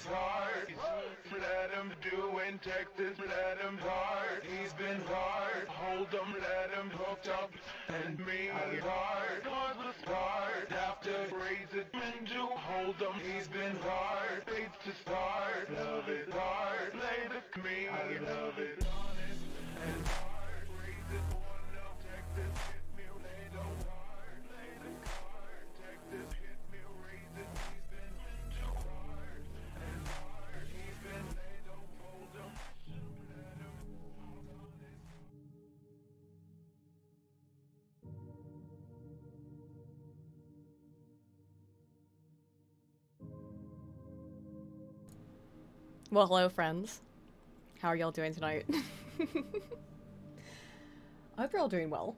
his heart. Let him do in Texas, let him hard. He's been hard. Hold him, let him hooked up. And me hard. Cause the start. After raise it into hold him. He's been hard. Faith to start. Love it hard. Play the me. I love it. Honest and hard. Raise it one up. Texas hit me. Lay down hard. Play the card. Texas hit me. Raise it. He's been too hard. And hard. He's been lay down. Hold him. Let him. Well, hello friends. How are y'all doing tonight? I hope you're all doing well.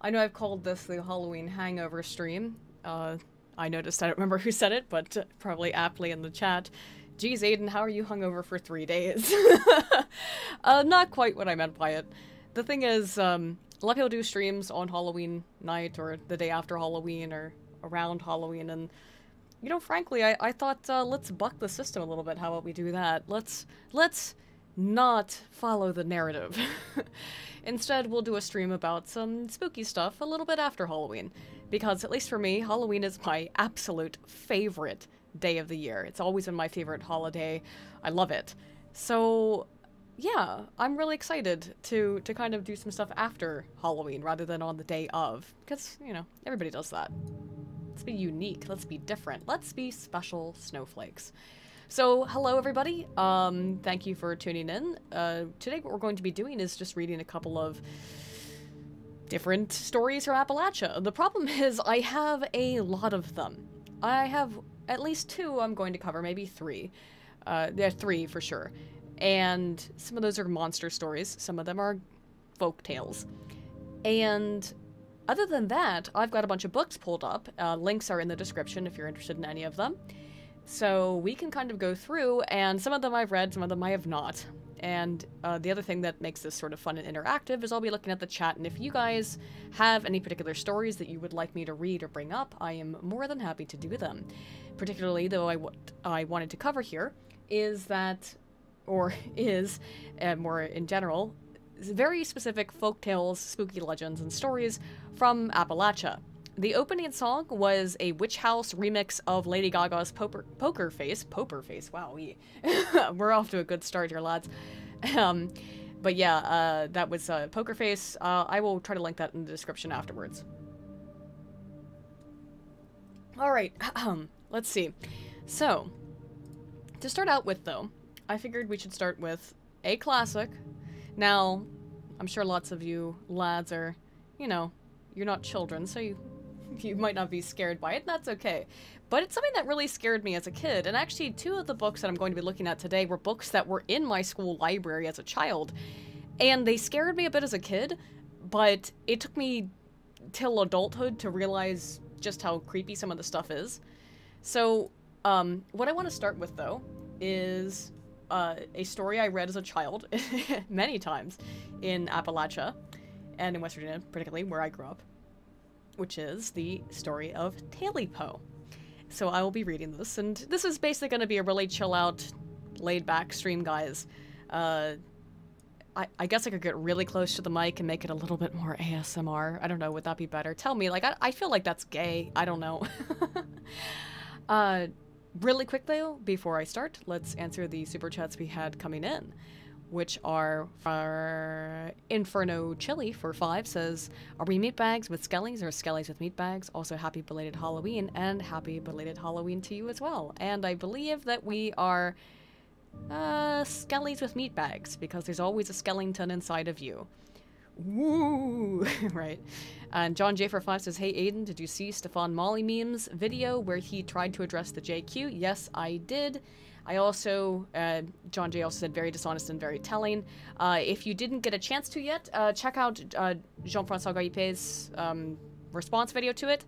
I know I've called this the Halloween Hangover stream. I noticed, I don't remember who said it, but probably aptly in the chat. Geez, Aiden, how are you hungover for 3 days? Not quite what I meant by it. The thing is, a lot of people do streams on Halloween night or the day after Halloween or around Halloween, and you know, frankly, I thought, let's buck the system a little bit. How about we do that? Let's not follow the narrative. Instead, we'll do a stream about some spooky stuff a little bit after Halloween. Because, at least for me, Halloween is my absolute favorite day of the year. It's always been my favorite holiday. I love it. So, yeah, I'm really excited to kind of do some stuff after Halloween rather than on the day of. Because, you know, everybody does that. Let's be unique. Let's be different. Let's be special snowflakes. So, hello everybody. Thank you for tuning in. Today what we're going to be doing is just reading a couple of different stories from Appalachia. The problem is I have a lot of them. I have at least 2 I'm going to cover, maybe 3. There are 3 for sure. And some of those are monster stories. Some of them are folk tales. And other than that, I've got a bunch of books pulled up. Links are in the description if you're interested in any of them. So we can kind of go through, and some of them I've read, some of them I have not. And the other thing that makes this sort of fun and interactive is I'll be looking at the chat, and if you guys have any particular stories that you would like me to read or bring up, I am more than happy to do them. Particularly, though, what I wanted to cover here is that, or is, more in general, very specific folk tales, spooky legends, and stories from Appalachia. The opening song was a Witch House remix of Lady Gaga's Poker Face. Poker Face, wow, we're off to a good start here, lads. But yeah, that was Poker Face. I will try to link that in the description afterwards. Alright, let's see. So, to start out with, though, I figured we should start with a classic. Now, I'm sure lots of you lads are, you know, you're not children, so you might not be scared by it, and that's okay. But it's something that really scared me as a kid, and actually 2 of the books that I'm going to be looking at today were books that were in my school library as a child. And they scared me a bit as a kid, but it took me till adulthood to realize just how creepy some of the stuff is. So, what I want to start with, though, is a story I read as a child many times in Appalachia, and in West Virginia, particularly, where I grew up, which is the story of Tailypo. So I will be reading this, and this is basically going to be a really chill-out, laid-back stream, guys. I guess I could get really close to the mic and make it a little bit more ASMR. I don't know, would that be better? Tell me, like, I feel like that's gay. I don't know. Really quick, though, before I start, let's answer the super chats we had coming in, which are for Inferno Chili for 5 says, are we meatbags with skellies or skellies with meatbags? Also, happy belated Halloween, and happy belated Halloween to you as well. And I believe that we are skellies with meatbags, because there's always a skeleton inside of you. Woo! Right. And John J for 5 says, hey Aiden, did you see Stefan Molly meme's video where he tried to address the JQ? Yes, I did. I also, John J also said very dishonest and very telling. If you didn't get a chance to yet, check out Jean-François Garipe's response video to it.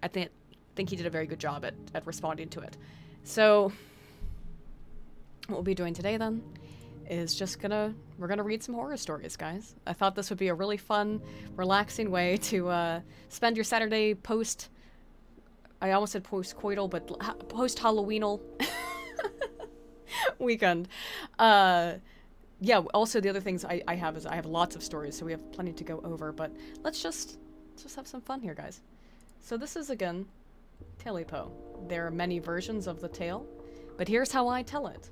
I think he did a very good job at responding to it. So, what we'll be doing today then is just we're gonna read some horror stories, guys. I thought this would be a really fun, relaxing way to spend your Saturday I almost said post-coital, but post-Halloweenal. weekend. Yeah, also the other things I have is I have lots of stories, so we have plenty to go over, but let's just have some fun here, guys. So this is, again, Tailypo. There are many versions of the tale, but here's how I tell it.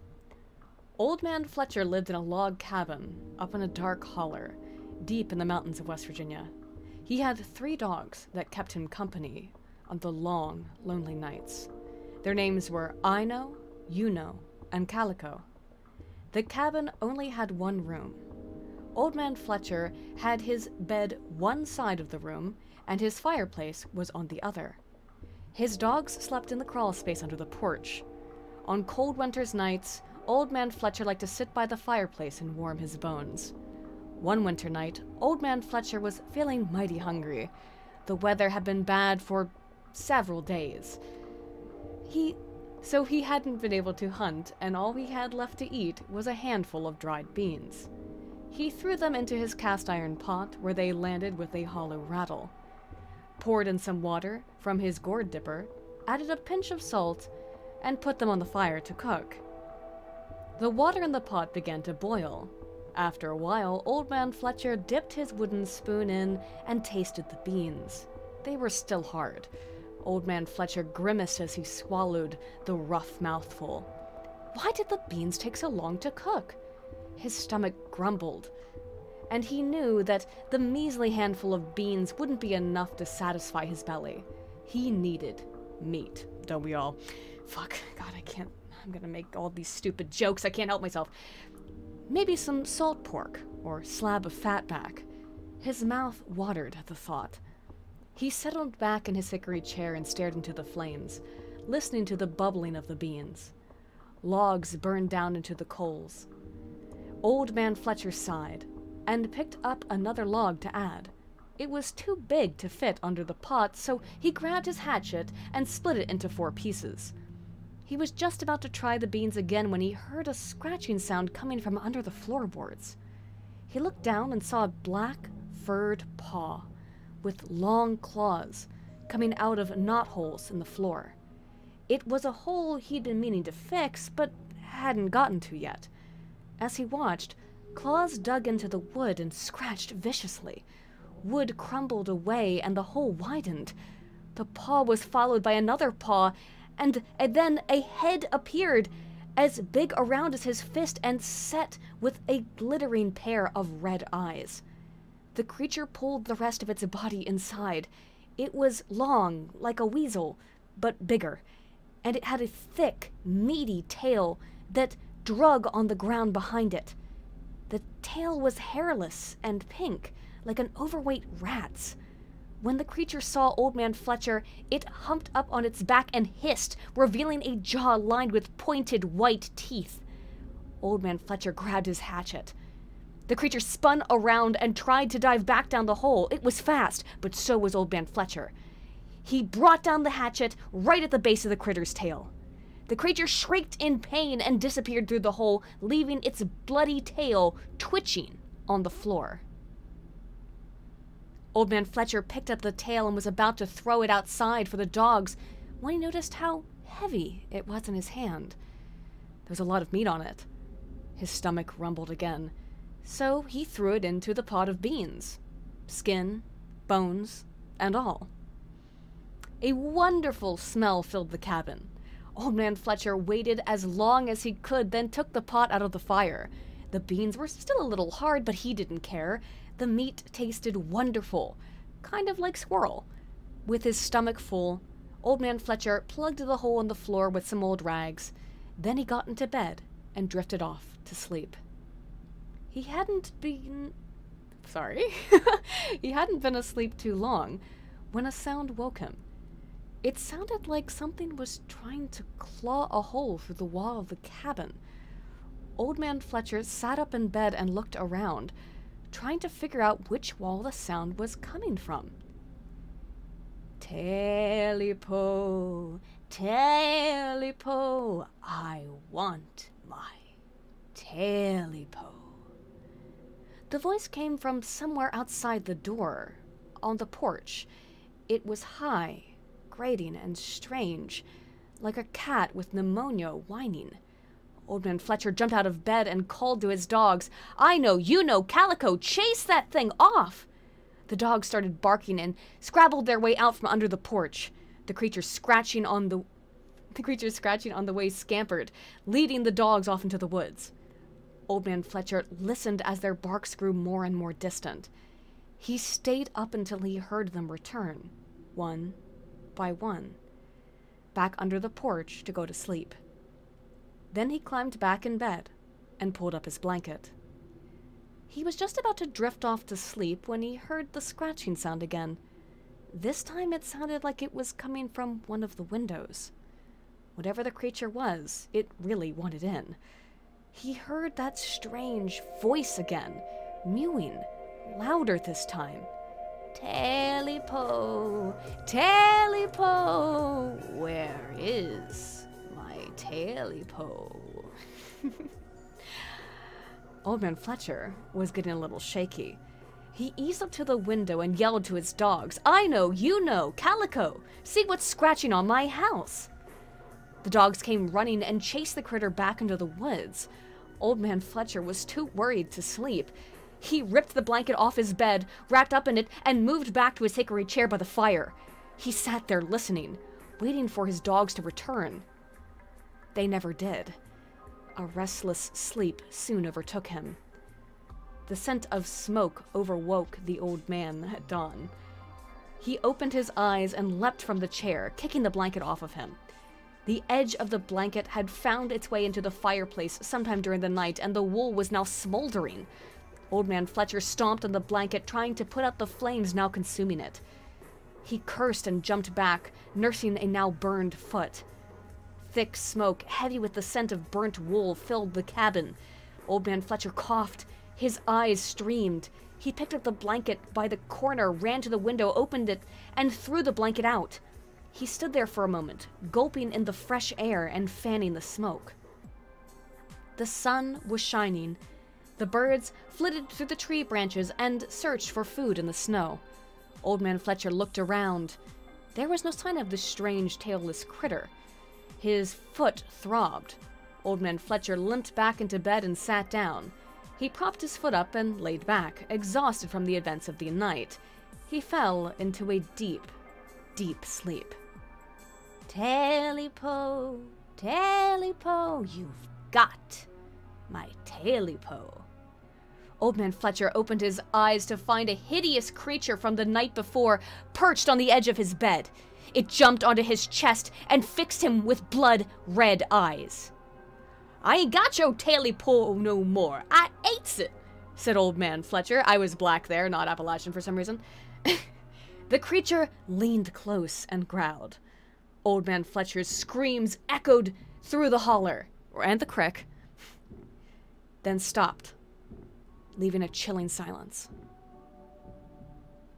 Old Man Fletcher lived in a log cabin up in a dark holler, deep in the mountains of West Virginia. He had 3 dogs that kept him company on the long, lonely nights. Their names were Ino, Uno, and Calico. The cabin only had 1 room. Old Man Fletcher had his bed one side of the room, and his fireplace was on the other. His dogs slept in the crawl space under the porch. On cold winter's nights, Old Man Fletcher liked to sit by the fireplace and warm his bones. One winter night, Old Man Fletcher was feeling mighty hungry. The weather had been bad for several days. So he hadn't been able to hunt, and all he had left to eat was a handful of dried beans. He threw them into his cast iron pot, where they landed with a hollow rattle. Poured in some water from his gourd dipper, added a pinch of salt, and put them on the fire to cook. The water in the pot began to boil. After a while, Old Man Fletcher dipped his wooden spoon in and tasted the beans. They were still hard. Old Man Fletcher grimaced as he swallowed the rough mouthful. Why did the beans take so long to cook? His stomach grumbled, and he knew that the measly handful of beans wouldn't be enough to satisfy his belly. He needed meat, don't we all? Fuck, God, I'm gonna make all these stupid jokes, I can't help myself. Maybe some salt pork, or slab of fatback. His mouth watered at the thought. He settled back in his hickory chair and stared into the flames, listening to the bubbling of the beans. Logs burned down into the coals. Old Man Fletcher sighed, and picked up another log to add. It was too big to fit under the pot, so he grabbed his hatchet and split it into 4 pieces. He was just about to try the beans again when he heard a scratching sound coming from under the floorboards. He looked down and saw a black, furred paw with long claws coming out of knotholes in the floor. It was a hole he'd been meaning to fix, but hadn't gotten to yet. As he watched, claws dug into the wood and scratched viciously. Wood crumbled away and the hole widened. The paw was followed by another paw, and then a head appeared, as big around as his fist and set with a glittering pair of red eyes. The creature pulled the rest of its body inside. It was long, like a weasel, but bigger, and it had a thick, meaty tail that drug on the ground behind it. The tail was hairless and pink, like an overweight rat's. When the creature saw Old Man Fletcher, it humped up on its back and hissed, revealing a jaw lined with pointed white teeth. Old Man Fletcher grabbed his hatchet. The creature spun around and tried to dive back down the hole. It was fast, but so was Old Man Fletcher. He brought down the hatchet right at the base of the critter's tail. The creature shrieked in pain and disappeared through the hole, leaving its bloody tail twitching on the floor. Old Man Fletcher picked up the tail and was about to throw it outside for the dogs when he noticed how heavy it was in his hand. There was a lot of meat on it. His stomach rumbled again, so he threw it into the pot of beans, skin, bones, and all. A wonderful smell filled the cabin. Old Man Fletcher waited as long as he could, then took the pot out of the fire. The beans were still a little hard, but he didn't care. The meat tasted wonderful, kind of like squirrel. With his stomach full, Old Man Fletcher plugged the hole in the floor with some old rags. Then he got into bed and drifted off to sleep. He hadn't been asleep too long when a sound woke him. It sounded like something was trying to claw a hole through the wall of the cabin. Old Man Fletcher sat up in bed and looked around, trying to figure out which wall the sound was coming from. Tailypo, Tailypo, I want my Tailypo. The voice came from somewhere outside the door, on the porch. It was high, grating, and strange, like a cat with pneumonia whining. Old Man Fletcher jumped out of bed and called to his dogs. I know, you know, Calico, chase that thing off! The dogs started barking and scrabbled their way out from under the porch. The creature scratching on the way scampered, leading the dogs off into the woods. Old Man Fletcher listened as their barks grew more and more distant. He stayed up until he heard them return, one by one, back under the porch to go to sleep. Then he climbed back in bed and pulled up his blanket. He was just about to drift off to sleep when he heard the scratching sound again. This time it sounded like it was coming from one of the windows. Whatever the creature was, it really wanted in. He heard that strange voice again, mewing, louder this time. Tailypo, Tailypo, where is my Tailypo? Old Man Fletcher was getting a little shaky. He eased up to the window and yelled to his dogs, I know, you know, Calico, see what's scratching on my house. The dogs came running and chased the critter back into the woods. Old Man Fletcher was too worried to sleep. He ripped the blanket off his bed, wrapped up in it, and moved back to his hickory chair by the fire. He sat there listening, waiting for his dogs to return. They never did. A restless sleep soon overtook him. The scent of smoke overwoke the old man at dawn. He opened his eyes and leapt from the chair, kicking the blanket off of him. The edge of the blanket had found its way into the fireplace sometime during the night, and the wool was now smoldering. Old Man Fletcher stomped on the blanket, trying to put out the flames now consuming it. He cursed and jumped back, nursing a now burned foot. Thick smoke, heavy with the scent of burnt wool, filled the cabin. Old Man Fletcher coughed. His eyes streamed. He picked up the blanket by the corner, ran to the window, opened it, and threw the blanket out. He stood there for a moment, gulping in the fresh air and fanning the smoke. The sun was shining. The birds flitted through the tree branches and searched for food in the snow. Old Man Fletcher looked around. There was no sign of the strange, tailless critter. His foot throbbed. Old Man Fletcher limped back into bed and sat down. He propped his foot up and laid back, exhausted from the events of the night. He fell into a deep, deep sleep. Tailypo, Tailypo, you've got my Tailypo. Old Man Fletcher opened his eyes to find a hideous creature from the night before perched on the edge of his bed. It jumped onto his chest and fixed him with blood-red eyes. I ain't got your Tailypo no more. I ates it, said Old Man Fletcher. I was black there, not Appalachian for some reason. The creature leaned close and growled. Old Man Fletcher's screams echoed through the holler, and the crick, then stopped, leaving a chilling silence.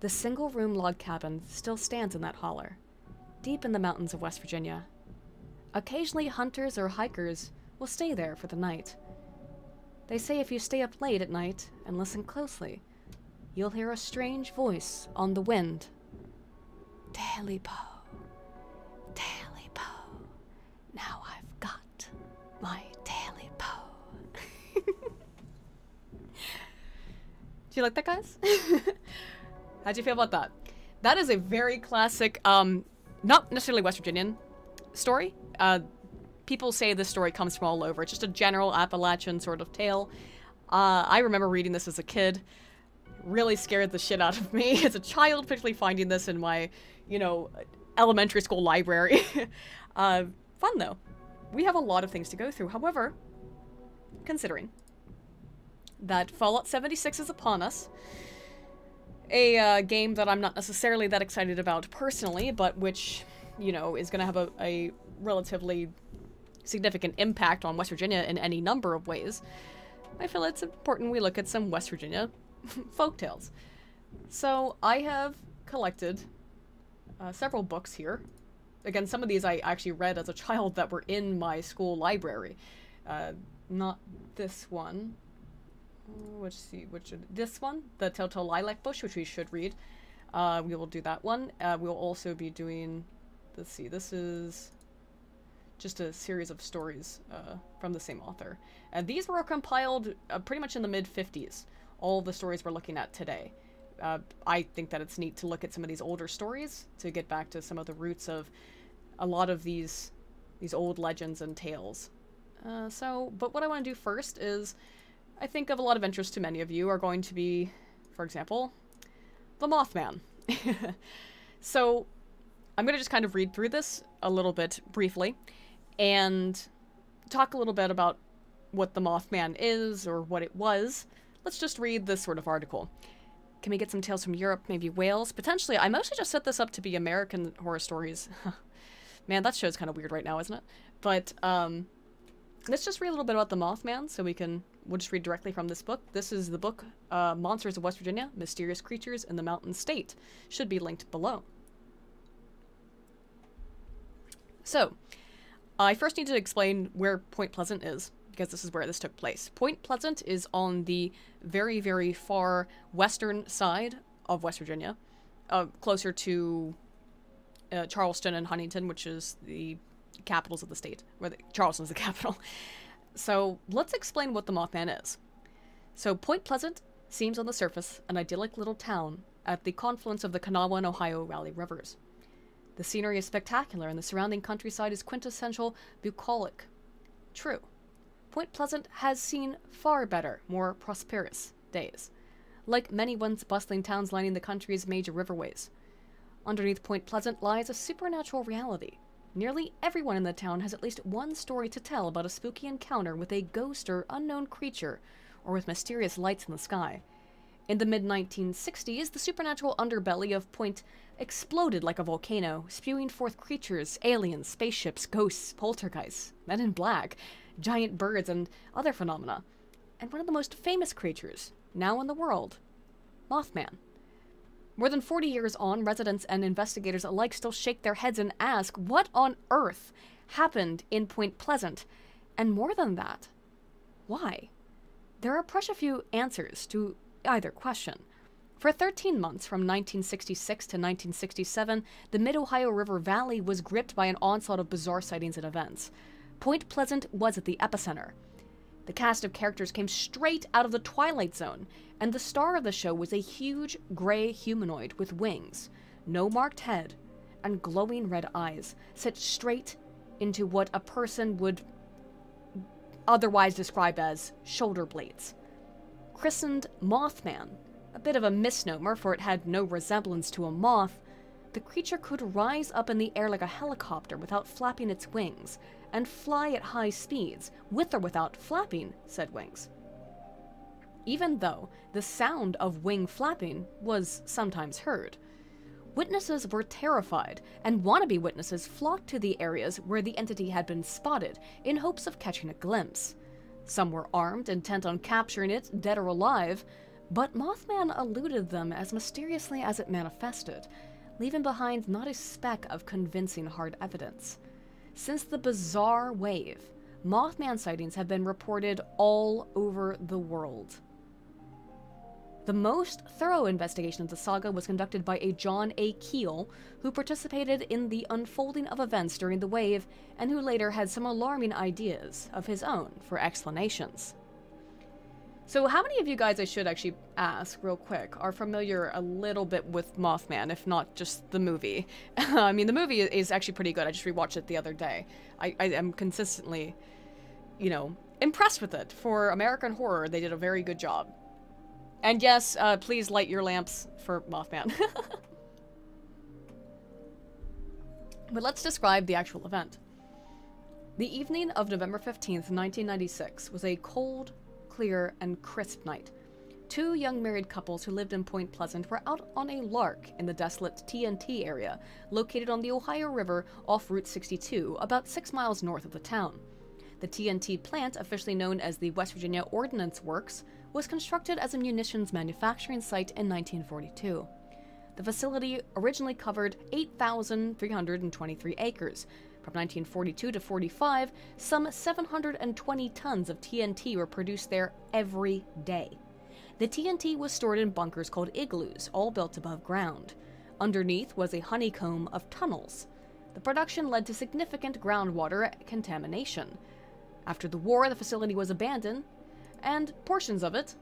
The single-room log cabin still stands in that holler, deep in the mountains of West Virginia. Occasionally hunters or hikers will stay there for the night. They say if you stay up late at night and listen closely, you'll hear a strange voice on the wind. Tailypo, Tailypo, now I've got my Tailypo. Do you like that, guys? How'd you feel about that? That is a very classic, not necessarily West Virginian story. People say this story comes from all over. It's just a general Appalachian sort of tale. I remember reading this as a kid. Really scared the shit out of me as a child, particularly finding this in my, elementary school library. Fun, though. We have a lot of things to go through. However, considering that Fallout 76 is upon us, a game that I'm not necessarily that excited about personally, but which, is going to have a relatively significant impact on West Virginia in any number of ways, I feel it's important we look at some West Virginia folktales. So I have collected several books here. Again, some of these I actually read as a child that were in my school library. Not this one. This one, the Telltale Lilac Bush, which we should read. We will do that one. We'll also be doing, let's see, this is just a series of stories from the same author. And these were compiled pretty much in the mid-50s. All the stories we're looking at today. I think that it's neat to look at some of these older stories to get back to some of the roots of a lot of these old legends and tales. But what I want to do first is, I think of a lot of interest to many of you are going to be, for example, the Mothman. So I'm going to just kind of read through this a little bit briefly and talk a little bit about what the Mothman is or what it was. Let's just read this sort of article. Can we get some tales from Europe, maybe Wales? Potentially. I mostly just set this up to be American horror stories. Man, that show's kind of weird right now, isn't it? But let's just read a little bit about the Mothman, so we'll just read directly from this book. This is the book, Monsters of West Virginia, Mysterious Creatures in the Mountain State. Should be linked below. So, I first need to explain where Point Pleasant is, because this is where this took place. Point Pleasant is on the very, very far western side of West Virginia, closer to Charleston and Huntington, which is the capitals of the state, where Charleston is the capital. So let's explain what the Mothman is. So Point Pleasant seems on the surface an idyllic little town at the confluence of the Kanawha and Ohio Valley rivers. The scenery is spectacular and the surrounding countryside is quintessential bucolic. True. Point Pleasant has seen far better, more prosperous days, like many once bustling towns lining the country's major riverways. Underneath Point Pleasant lies a supernatural reality. Nearly everyone in the town has at least one story to tell about a spooky encounter with a ghost or unknown creature, or with mysterious lights in the sky. In the mid-1960s, the supernatural underbelly of Point exploded like a volcano, spewing forth creatures, aliens, spaceships, ghosts, poltergeists, men in black, giant birds, and other phenomena. And one of the most famous creatures, now in the world, Mothman. More than 40 years on, residents and investigators alike still shake their heads and ask, what on earth happened in Point Pleasant? And more than that, why? There are precious few answers to either question. For 13 months, from 1966 to 1967, the Mid-Ohio River Valley was gripped by an onslaught of bizarre sightings and events. Point Pleasant was at the epicenter. The cast of characters came straight out of the Twilight Zone, and the star of the show was a huge gray humanoid with wings, no marked head, and glowing red eyes, set straight into what a person would otherwise describe as shoulder blades. Christened Mothman, a bit of a misnomer for it had no resemblance to a moth, the creature could rise up in the air like a helicopter without flapping its wings, and fly at high speeds, with or without flapping said wings. Even though the sound of wing flapping was sometimes heard, witnesses were terrified, and wannabe witnesses flocked to the areas where the entity had been spotted in hopes of catching a glimpse. Some were armed, intent on capturing it, dead or alive, but Mothman eluded them as mysteriously as it manifested, leaving behind not a speck of convincing hard evidence. Since the bizarre wave, Mothman sightings have been reported all over the world. The most thorough investigation of the saga was conducted by a John A. Keel, who participated in the unfolding of events during the wave, and who later had some alarming ideas of his own for explanations. So how many of you guys, I should actually ask real quick, are familiar a little bit with Mothman, if not just the movie? I mean, the movie is actually pretty good. I just rewatched it the other day. I am consistently, impressed with it. For American horror, they did a very good job. And yes, please light your lamps for Mothman. But let's describe the actual event. The evening of November 15th, 1996 was a cold, clear, and crisp night. Two young married couples who lived in Point Pleasant were out on a lark in the desolate TNT area, located on the Ohio River off Route 62, about 6 miles north of the town. The TNT plant, officially known as the West Virginia Ordnance Works, was constructed as a munitions manufacturing site in 1942. The facility originally covered 8,323 acres. From 1942 to 45, some 720 tons of TNT were produced there every day. The TNT was stored in bunkers called igloos, all built above ground. Underneath was a honeycomb of tunnels. the production led to significant groundwater contamination. After the war, the facility was abandoned, and portions of it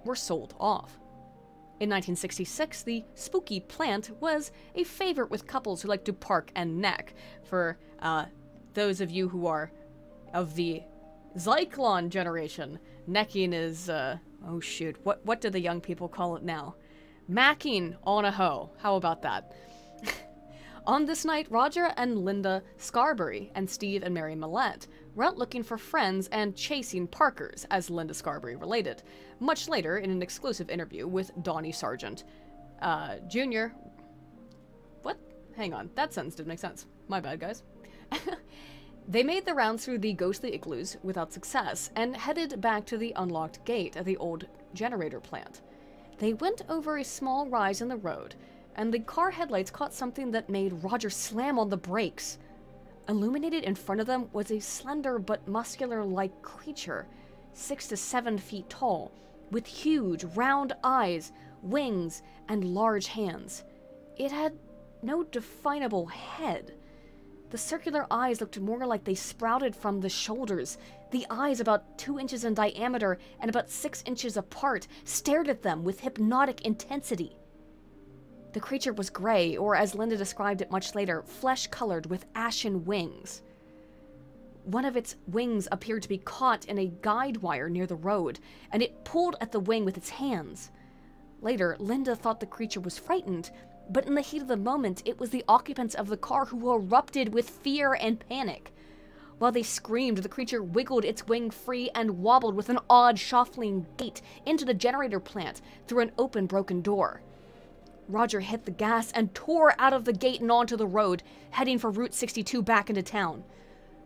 were sold off. In 1966, the spooky plant was a favorite with couples who like to park and neck. For those of you who are of the Zyklon generation, necking is, oh shoot, what do the young people call it now? Macking on a hoe. How about that? On this night, Roger and Linda Scarberry and Steve and Mary Millette were out looking for friends and chasing Parkers, as Linda Scarberry related, much later in an exclusive interview with Donnie Sargent Jr. What? Hang on, that sentence didn't make sense. My bad, guys. They made the rounds through the ghostly igloos without success and headed back to the unlocked gate at the old generator plant. They went over a small rise in the road, and the car headlights caught something that made Roger slam on the brakes. Illuminated in front of them was a slender but muscular-like creature, 6 to 7 feet tall, with huge, round eyes, wings, and large hands. It had no definable head. The circular eyes looked more like they sprouted from the shoulders. The eyes, about 2 inches in diameter and about 6 inches apart, stared at them with hypnotic intensity. The creature was gray, or as Linda described it much later, flesh-colored with ashen wings. One of its wings appeared to be caught in a guide wire near the road, and it pulled at the wing with its hands. Later, Linda thought the creature was frightened, but in the heat of the moment, it was the occupants of the car who erupted with fear and panic. While they screamed, the creature wiggled its wing free and wobbled with an odd, shuffling gait into the generator plant through an open, broken door. Roger hit the gas and tore out of the gate and onto the road, heading for Route 62 back into town.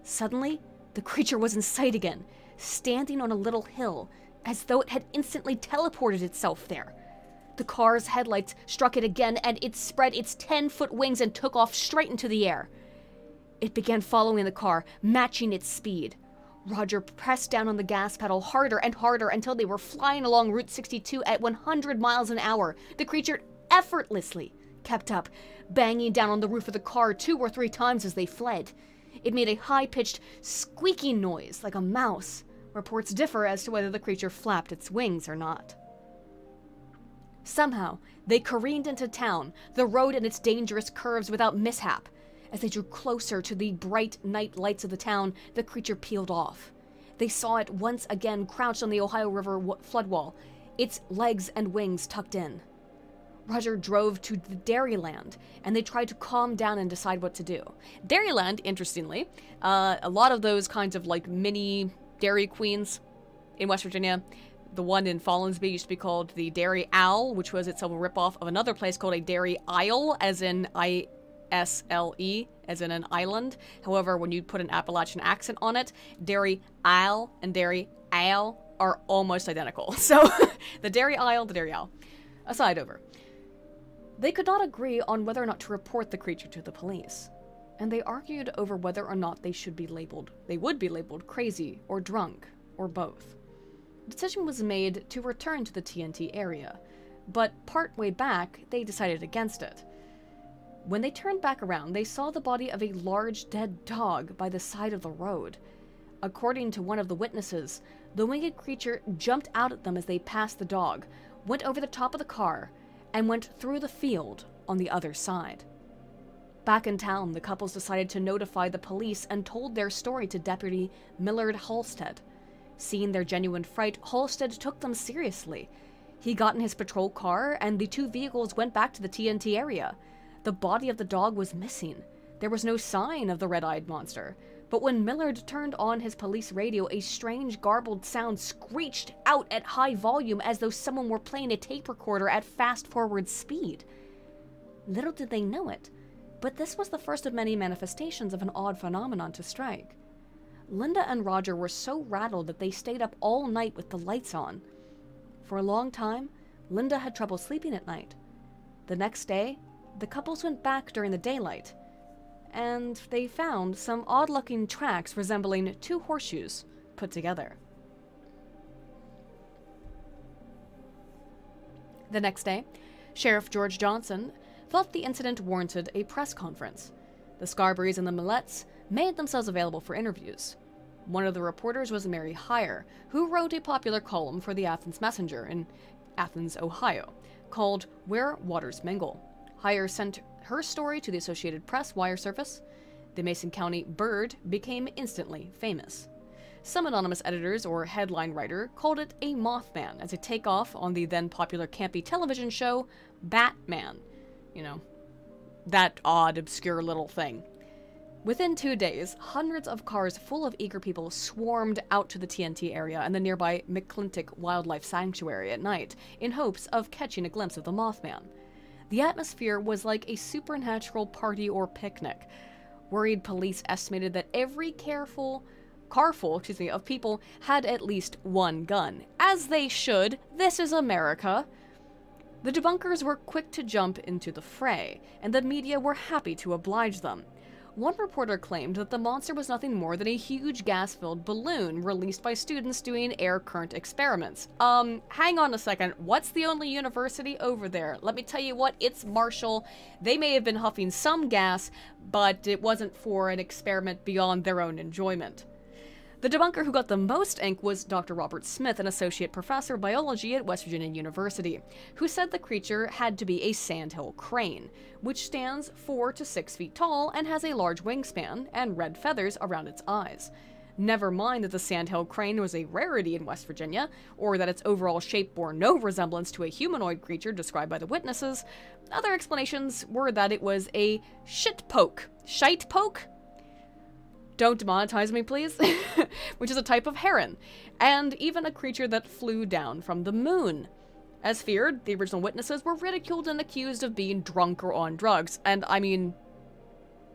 Suddenly, the creature was in sight again, standing on a little hill, as though it had instantly teleported itself there. The car's headlights struck it again, and it spread its 10-foot wings and took off straight into the air. It began following the car, matching its speed. Roger pressed down on the gas pedal harder and harder until they were flying along Route 62 at 100 miles an hour. The creature effortlessly kept up, banging down on the roof of the car 2 or 3 times as they fled. It made a high-pitched, squeaking noise like a mouse. Reports differ as to whether the creature flapped its wings or not. Somehow, they careened into town, the road and its dangerous curves without mishap. As they drew closer to the bright night lights of the town, the creature peeled off. They saw it once again crouched on the Ohio River floodwall, its legs and wings tucked in. Roger drove to the Dairyland, and they tried to calm down and decide what to do. Dairyland, interestingly, a lot of those kinds of like mini Dairy Queens in West Virginia. The one in Follinsby used to be called the Dairy Owl, which was itself a ripoff of another place called a Dairy Isle, as in I-S-L-E, as in an island. However, when you put an Appalachian accent on it, Dairy Isle and Dairy Owl are almost identical. So, the Dairy Isle, the Dairy Owl. Aside over. They could not agree on whether or not to report the creature to the police, and they argued over whether or not they would be labeled crazy or drunk, or both. The decision was made to return to the TNT area, but partway back, they decided against it. When they turned back around, they saw the body of a large dead dog by the side of the road. According to one of the witnesses, the winged creature jumped out at them as they passed the dog, went over the top of the car, and went through the field on the other side. Back in town, the couples decided to notify the police and told their story to Deputy Millard Halstead. Seeing their genuine fright, Halstead took them seriously. He got in his patrol car, and the 2 vehicles went back to the TNT area. The body of the dog was missing. There was no sign of the red-eyed monster. But when Millard turned on his police radio, a strange, garbled sound screeched out at high volume as though someone were playing a tape recorder at fast-forward speed. Little did they know it, but this was the first of many manifestations of an odd phenomenon to strike. Linda and Roger were so rattled that they stayed up all night with the lights on. For a long time, Linda had trouble sleeping at night. The next day, the couples went back during the daylight, and they found some odd-looking tracks resembling 2 horseshoes put together. The next day, Sheriff George Johnson thought the incident warranted a press conference. The Scarberries and the Millettes made themselves available for interviews. One of the reporters was Mary Heyer, who wrote a popular column for the Athens Messenger in Athens, Ohio, called Where Waters Mingle. Heyer sent her story to the Associated Press wire service. The Mason County Bird became instantly famous. Some anonymous editors or headline writer called it a Mothman as a takeoff on the then popular campy television show Batman. You know, that odd, obscure little thing. Within 2 days, hundreds of cars full of eager people swarmed out to the TNT area and the nearby McClintock Wildlife Sanctuary at night in hopes of catching a glimpse of the Mothman. The atmosphere was like a supernatural party or picnic. Worried police estimated that every carful of people had at least one gun. As they should. This is America. The debunkers were quick to jump into the fray, and the media were happy to oblige them. One reporter claimed that the monster was nothing more than a huge gas-filled balloon released by students doing air current experiments. Hang on a second. What's the only university over there? Let me tell you what, it's Marshall. They may have been huffing some gas, but it wasn't for an experiment beyond their own enjoyment. The debunker who got the most ink was Dr. Robert Smith, an associate professor of biology at West Virginia University, who said the creature had to be a sandhill crane, which stands 4 to 6 feet tall and has a large wingspan and red feathers around its eyes. Never mind that the sandhill crane was a rarity in West Virginia, or that its overall shape bore no resemblance to a humanoid creature described by the witnesses. Other explanations were that it was a shite poke. Don't demonetize me, please, which is a type of heron, and even a creature that flew down from the moon. As feared, the original witnesses were ridiculed and accused of being drunk or on drugs, and I mean,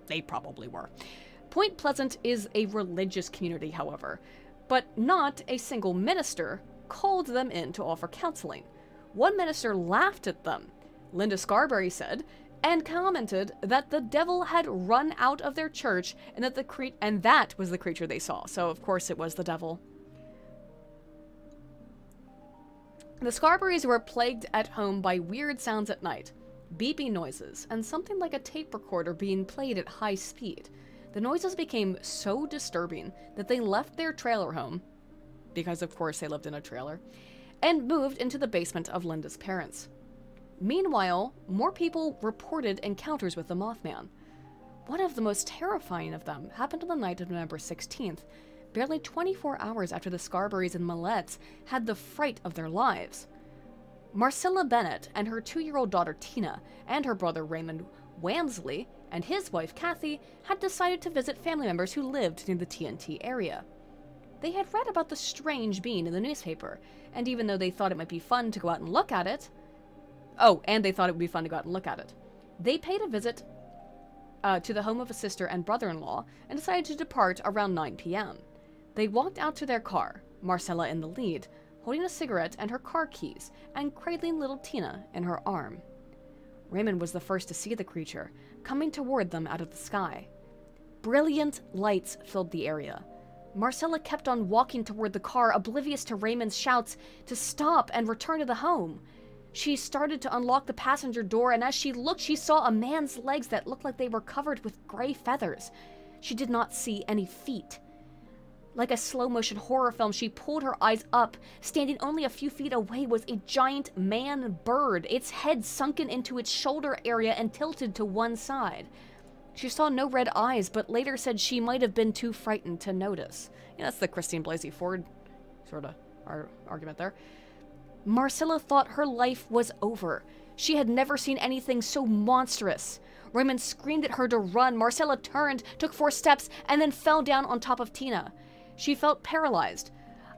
they probably were. Point Pleasant is a religious community, however, but not a single minister called them in to offer counseling. One minister laughed at them, Linda Scarberry said, and commented that the devil had run out of their church and that was the creature they saw. So of course it was the devil. The Scarberries were plagued at home by weird sounds at night, beeping noises, and something like a tape recorder being played at high speed. The noises became so disturbing that they left their trailer home, because of course they lived in a trailer, and moved into the basement of Linda's parents. Meanwhile, more people reported encounters with the Mothman. One of the most terrifying of them happened on the night of November 16th, barely 24 hours after the Scarberries and Millettes had the fright of their lives. Marcella Bennett and her 2-year-old daughter Tina and her brother Raymond Wamsley and his wife Kathy had decided to visit family members who lived near the TNT area. They had read about the strange being in the newspaper, and even though they thought it might be fun to go out and look at it, they paid a visit to the home of a sister and brother-in-law and decided to depart around 9 p.m. They walked out to their car, Marcella in the lead, holding a cigarette and her car keys, and cradling little Tina in her arm. Raymond was the first to see the creature, coming toward them out of the sky. Brilliant lights filled the area. Marcella kept on walking toward the car, oblivious to Raymond's shouts to stop and return to the home. She started to unlock the passenger door, and as she looked, she saw a man's legs that looked like they were covered with gray feathers. She did not see any feet. Like a slow-motion horror film, she pulled her eyes up. Standing only a few feet away was a giant man-bird, its head sunken into its shoulder area and tilted to one side. She saw no red eyes, but later said she might have been too frightened to notice. Yeah, that's the Christine Blasey Ford sort of argument there. Marcella thought her life was over. She had never seen anything so monstrous. Raymond screamed at her to run. Marcella turned, took 4 steps, and then fell down on top of Tina. She felt paralyzed.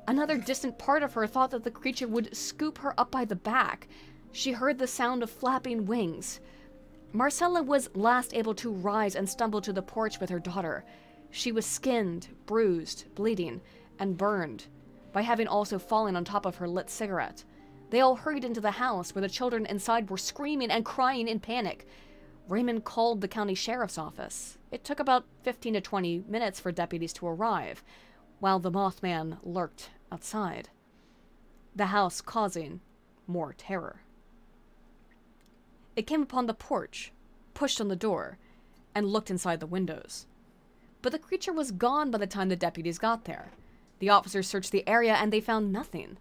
Another distant part of her thought that the creature would scoop her up by the back. She heard the sound of flapping wings. Marcella was last able to rise and stumble to the porch with her daughter. She was skinned, bruised, bleeding, and burned by having also fallen on top of her lit cigarette. They all hurried into the house, where the children inside were screaming and crying in panic. Raymond called the county sheriff's office. It took about 15 to 20 minutes for deputies to arrive, while the Mothman lurked outside, the house causing more terror. It came upon the porch, pushed on the door, and looked inside the windows. But the creature was gone by the time the deputies got there. The officers searched the area and they found nothing.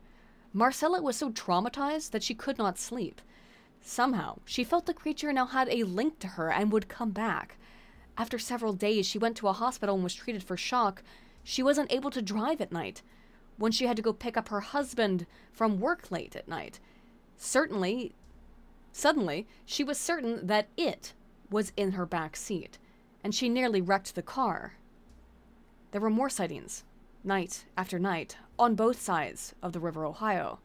Marcella was so traumatized that she could not sleep. Somehow, she felt the creature now had a link to her and would come back. After several days, she went to a hospital and was treated for shock. She wasn't able to drive at night. When she had to go pick up her husband from work late at night. Suddenly, she was certain that it was in her back seat, and she nearly wrecked the car. There were more sightings, night after night, on both sides of the River Ohio.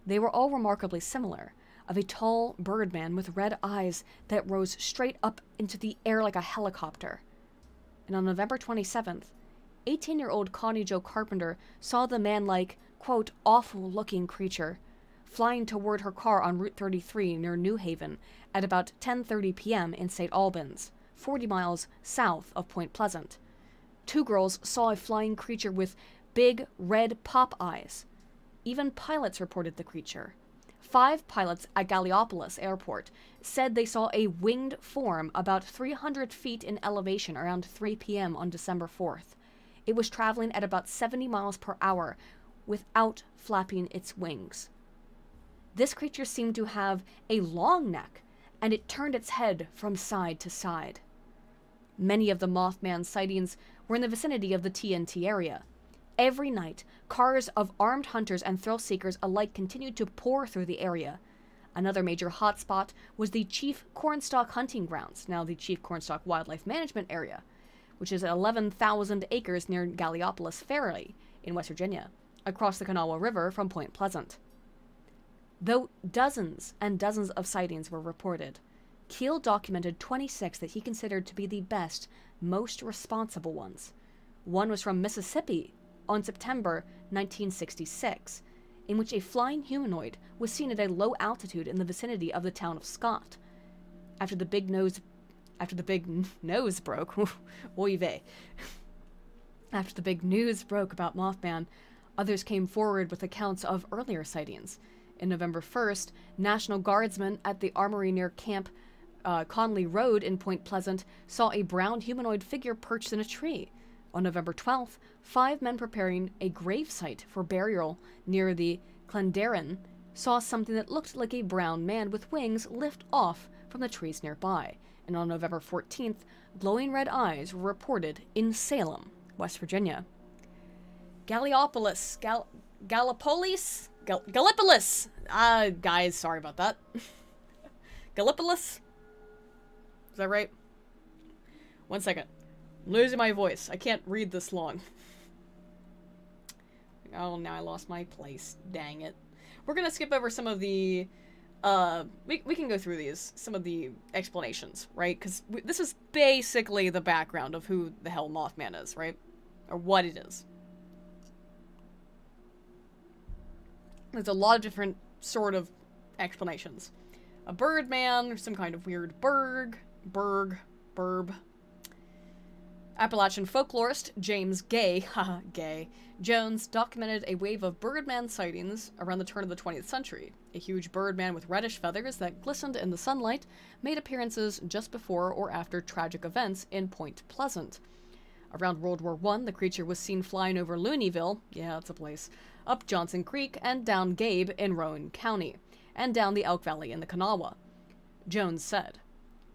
They were all remarkably similar, of a tall birdman with red eyes that rose straight up into the air like a helicopter. And on November 27th, 18-year-old Connie Jo Carpenter saw the man-like, quote, awful-looking creature flying toward her car on Route 33 near New Haven at about 10:30 p.m. in St. Albans, 40 miles south of Point Pleasant. 2 girls saw a flying creature with big red pop eyes. Even pilots reported the creature. 5 pilots at Gallipolis Airport said they saw a winged form about 300 feet in elevation around 3 p.m. on December 4th. It was traveling at about 70 miles per hour without flapping its wings. This creature seemed to have a long neck, and it turned its head from side to side. Many of the Mothman sightings were in the vicinity of the TNT area. Every night, cars of armed hunters and thrill seekers alike continued to pour through the area. Another major hotspot was the Chief Cornstalk Hunting Grounds, now the Chief Cornstalk Wildlife Management Area, which is 11,000 acres near Gallipolis Ferry in West Virginia, across the Kanawha River from Point Pleasant. Though dozens and dozens of sightings were reported, Keel documented 26 that he considered to be the best, most responsible ones. One was from Mississippi on September 1966, in which a flying humanoid was seen at a low altitude in the vicinity of the town of Scott. After the big nose broke, oy vey. After the big news broke about Mothman, others came forward with accounts of earlier sightings. In November 1st, National Guardsmen at the armory near Camp Conley Road in Point Pleasant saw a brown humanoid figure perched in a tree. On November 12th, 5 men preparing a grave site for burial near the Clenderin saw something that looked like a brown man with wings lift off from the trees nearby. And on November 14th, glowing red eyes were reported in Salem, West Virginia. Gallipolis. Guys, sorry about that. Gallipolis? Is that right? 1 second. I'm losing my voice. I can't read this long. Oh, now I lost my place. Dang it. We're gonna skip over some of the, we can go through these, some of the explanations, right? Because this is basically the background of who the hell Mothman is, right? Or what it is. There's a lot of different sort of explanations. A birdman, or some kind of weird burb. Appalachian folklorist James Gay, Jones documented a wave of birdman sightings around the turn of the 20th century. A huge birdman with reddish feathers that glistened in the sunlight made appearances just before or after tragic events in Point Pleasant. Around World War I, the creature was seen flying over Looneyville, yeah, that's a place, up Johnson Creek and down Gabe in Rowan County, and down the Elk Valley in the Kanawha. Jones said,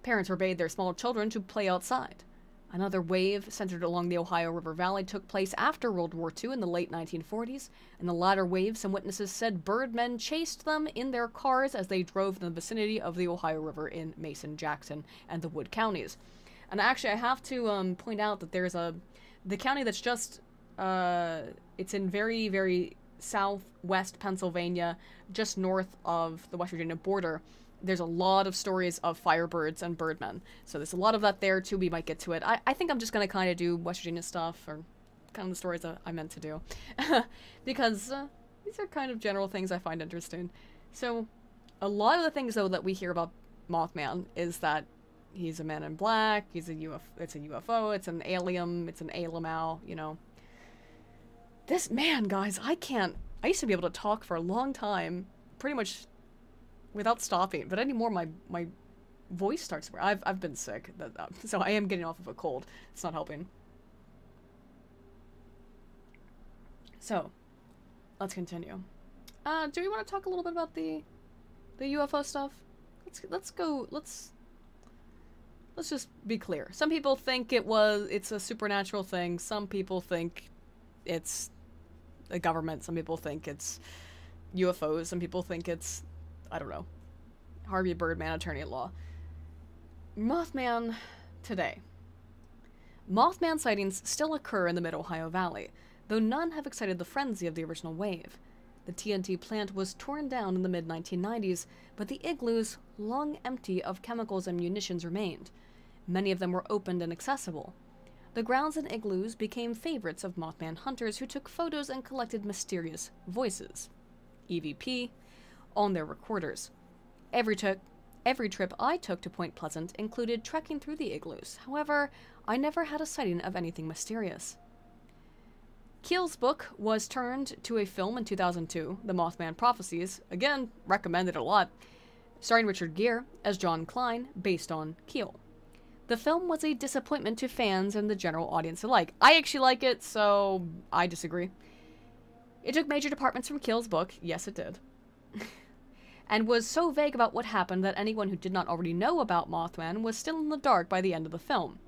parents forbade their small children to play outside. Another wave centered along the Ohio River Valley took place after World War II in the late 1940s. In the latter wave, some witnesses said birdmen chased them in their cars as they drove in the vicinity of the Ohio River in Mason, Jackson, and the Wood counties. And actually, I have to point out that there's the county that's just, it's in very, very southwest Pennsylvania, just north of the West Virginia border. There's a lot of stories of firebirds and birdmen. So there's a lot of that there, too. We might get to it. I think I'm just going to kind of do West Virginia stuff, or kind of the stories that I meant to do. Because these are kind of general things I find interesting. So a lot of the things, though, that we hear about Mothman is that he's a man in black, it's a UFO, it's an alien, it's an Alamau, you know. This man, guys, I used to be able to talk for a long time, pretty much without stopping, but anymore my voice starts to wear. I've been sick, so I am getting off of a cold. It's not helping. So, let's continue. Do we want to talk a little bit about the UFO stuff? Let's just be clear. Some people think it's a supernatural thing. Some people think it's the government. Some people think it's UFOs. Some people think it's, I don't know, Harvey Birdman, attorney at law. Mothman today. Mothman sightings still occur in the mid-Ohio Valley, though none have excited the frenzy of the original wave. The TNT plant was torn down in the mid-1990s, but the igloos, long empty of chemicals and munitions, remained. Many of them were opened and accessible. The grounds and igloos became favorites of Mothman hunters who took photos and collected mysterious voices, EVP, on their recorders. Every trip I took to Point Pleasant included trekking through the igloos. However, I never had a sighting of anything mysterious. Keel's book was turned to a film in 2002, The Mothman Prophecies, again, recommended a lot, starring Richard Gere as John Klein, based on Keel. The film was a disappointment to fans and the general audience alike. I actually like it, so I disagree. It took major departments from Keel's book, yes it did, and was so vague about what happened that anyone who did not already know about Mothman was still in the dark by the end of the film.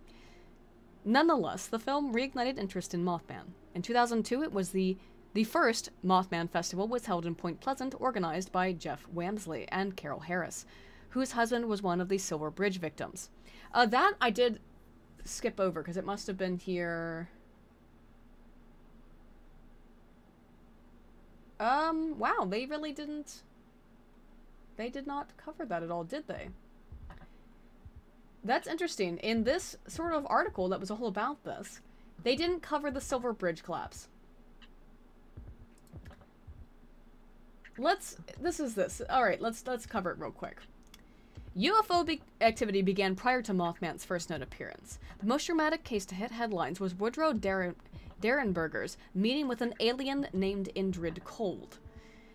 Nonetheless, the film reignited interest in Mothman. In 2002, it was the first Mothman Festival was held in Point Pleasant, organized by Jeff Wamsley and Carol Harris, whose husband was one of the Silver Bridge victims. That I did skip over, because it must have been here... wow, they really didn't... They did not cover that at all, did they? That's interesting. In this sort of article that was all about this, they didn't cover the Silver Bridge collapse. Alright, let's cover it real quick. UFO activity began prior to Mothman's first known appearance. The most dramatic case to hit headlines was Woodrow Derenberger's meeting with an alien named Indrid Cold.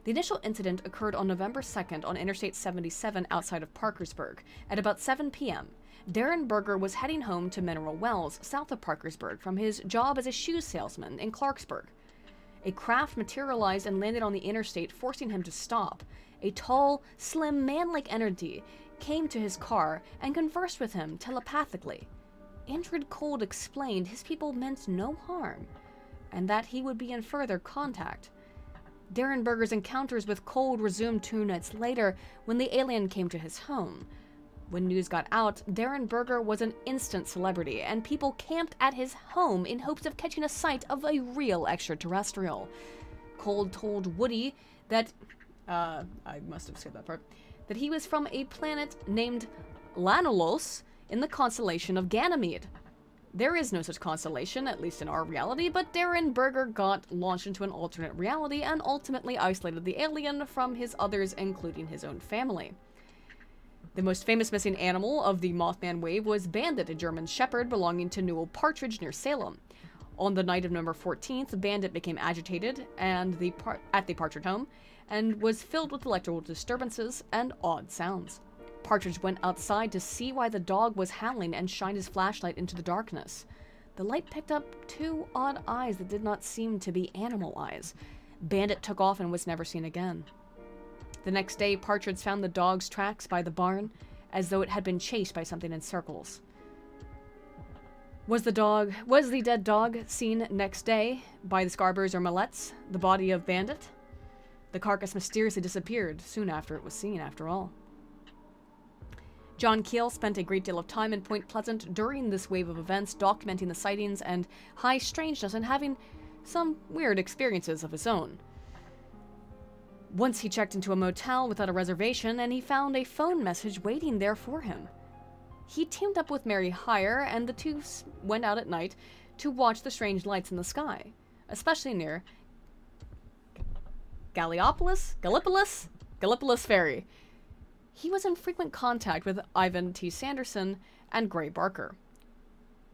The initial incident occurred on November 2nd on Interstate 77 outside of Parkersburg. At about 7 p.m., Derenberger was heading home to Mineral Wells, south of Parkersburg, from his job as a shoe salesman in Clarksburg. A craft materialized and landed on the interstate, forcing him to stop. A tall, slim, man-like entity came to his car and conversed with him telepathically. Indrid Cold explained his people meant no harm, and that he would be in further contact. Derenberger's encounters with Cold resumed 2 nights later when the alien came to his home. When news got out, Derenberger was an instant celebrity, and people camped at his home in hopes of catching a sight of a real extraterrestrial. Cold told Woody that, I must have skipped that part, that he was from a planet named Lanalos in the constellation of Ganymede. There is no such constellation, at least in our reality, but Derenberger got launched into an alternate reality and ultimately isolated the alien from his others, including his own family. The most famous missing animal of the Mothman wave was Bandit, a German shepherd belonging to Newell Partridge near Salem. On the night of November 14th, Bandit became agitated at the Partridge home and was filled with electrical disturbances and odd sounds. Partridge went outside to see why the dog was howling and shined his flashlight into the darkness. The light picked up 2 odd eyes that did not seem to be animal eyes. Bandit took off and was never seen again. The next day, Partridge found the dog's tracks by the barn, as though it had been chased by something in circles. Was the dead dog seen next day by the Scarborough or Millettes, the body of Bandit? The carcass mysteriously disappeared soon after it was seen, after all. John Keel spent a great deal of time in Point Pleasant during this wave of events, documenting the sightings and high strangeness and having some weird experiences of his own. Once he checked into a motel without a reservation, and he found a phone message waiting there for him. He teamed up with Mary Heyer, and the two went out at night to watch the strange lights in the sky, especially near Gallipolis Ferry. He was in frequent contact with Ivan T. Sanderson and Gray Barker.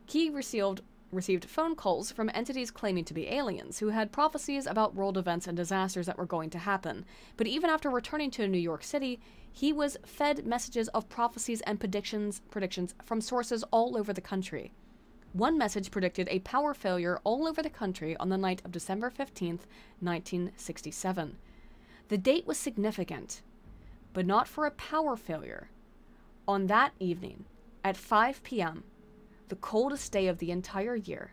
Key received received phone calls from entities claiming to be aliens who had prophecies about world events and disasters that were going to happen. But even after returning to New York City, he was fed messages of prophecies and predictions from sources all over the country. One message predicted a power failure all over the country on the night of December 15th, 1967. The date was significant, but not for a power failure. On that evening, at 5 p.m., the coldest day of the entire year,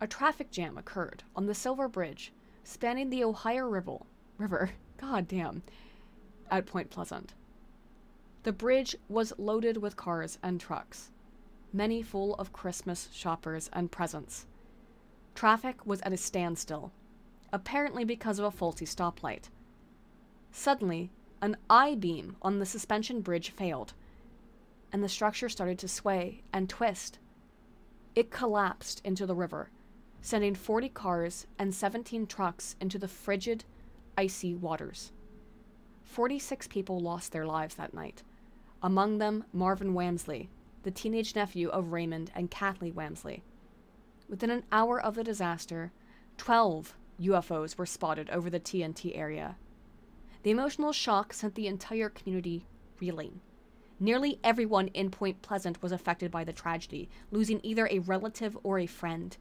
a traffic jam occurred on the Silver Bridge, spanning the Ohio River, goddamn, at Point Pleasant. The bridge was loaded with cars and trucks, many full of Christmas shoppers and presents. Traffic was at a standstill, apparently because of a faulty stoplight. Suddenly, an I-beam on the suspension bridge failed, and the structure started to sway and twist. It collapsed into the river, sending 40 cars and 17 trucks into the frigid, icy waters. 46 people lost their lives that night, among them Marvin Wamsley, the teenage nephew of Raymond and Kathleen Wamsley. Within an hour of the disaster, 12 UFOs were spotted over the TNT area. The emotional shock sent the entire community reeling. Nearly everyone in Point Pleasant was affected by the tragedy, losing either a relative or a friend,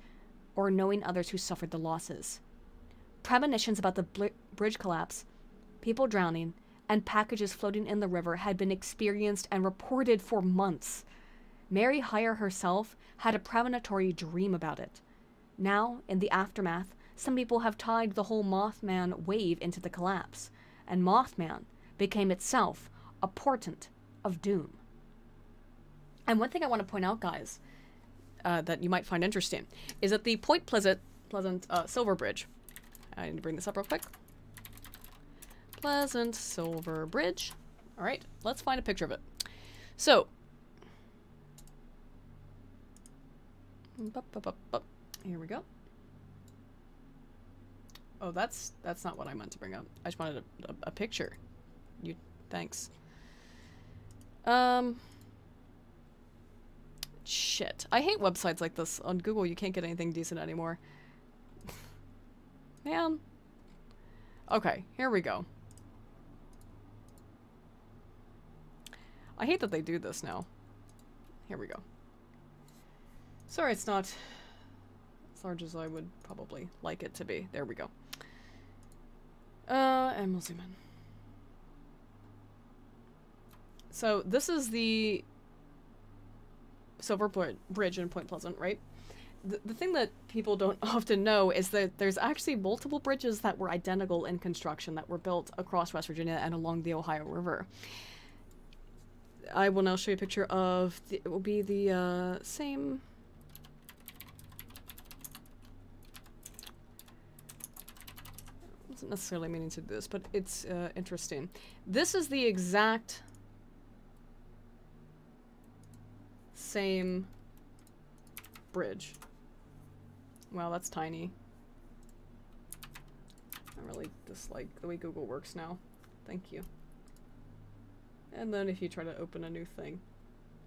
or knowing others who suffered the losses. Premonitions about the bridge collapse, people drowning, and packages floating in the river had been experienced and reported for months. Mary Hyre herself had a premonitory dream about it. Now, in the aftermath, some people have tied the whole Mothman wave into the collapse, and Mothman became itself a portent of doom. And one thing I want to point out, guys, that you might find interesting, is that the Point Pleasant Silver Bridge, I need to bring this up real quick. Pleasant Silver Bridge. All right, let's find a picture of it. So, here we go. Oh, that's not what I meant to bring up. I just wanted a picture. Thanks. Shit. I hate websites like this. On Google, you can't get anything decent anymore. Man. Okay, here we go. I hate that they do this now. Here we go. Sorry, it's not as large as I would probably like it to be. There we go. And we'll zoom in. So this is the Silver Bridge in Point Pleasant, right? The thing that people don't often know is that there's actually multiple bridges that were identical in construction that were built across West Virginia and along the Ohio River. I will now show you a picture of it will be the same. I wasn't necessarily meaning to do this, but it's interesting. This is the exact same bridge. Wow, that's tiny. I really dislike the way Google works now. Thank you. And then if you try to open a new thing.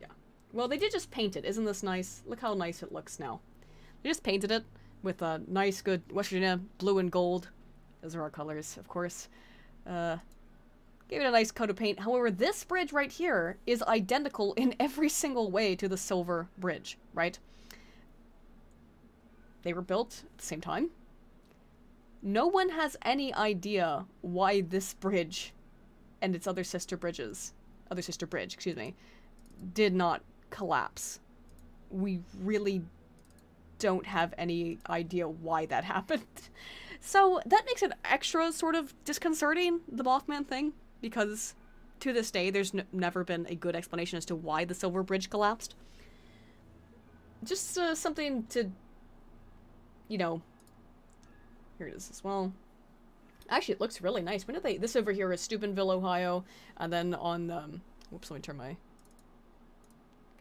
Yeah. Well, they did just paint it. Isn't this nice? Look how nice it looks now. They just painted it with a nice, good West Virginia blue and gold. Those are our colors, of course. Gave it a nice coat of paint. However, this bridge right here is identical in every single way to the Silver Bridge, right? They were built at the same time. No one has any idea why this bridge and its other sister bridge, excuse me, did not collapse. We really don't have any idea why that happened. So that makes it extra sort of disconcerting, the Mothman thing, because to this day there's never been a good explanation as to why the Silver Bridge collapsed. Just something to, you know, here it is as well. Actually, it looks really nice. When did they? This over here is Steubenville, Ohio, and then on whoops, let me turn my.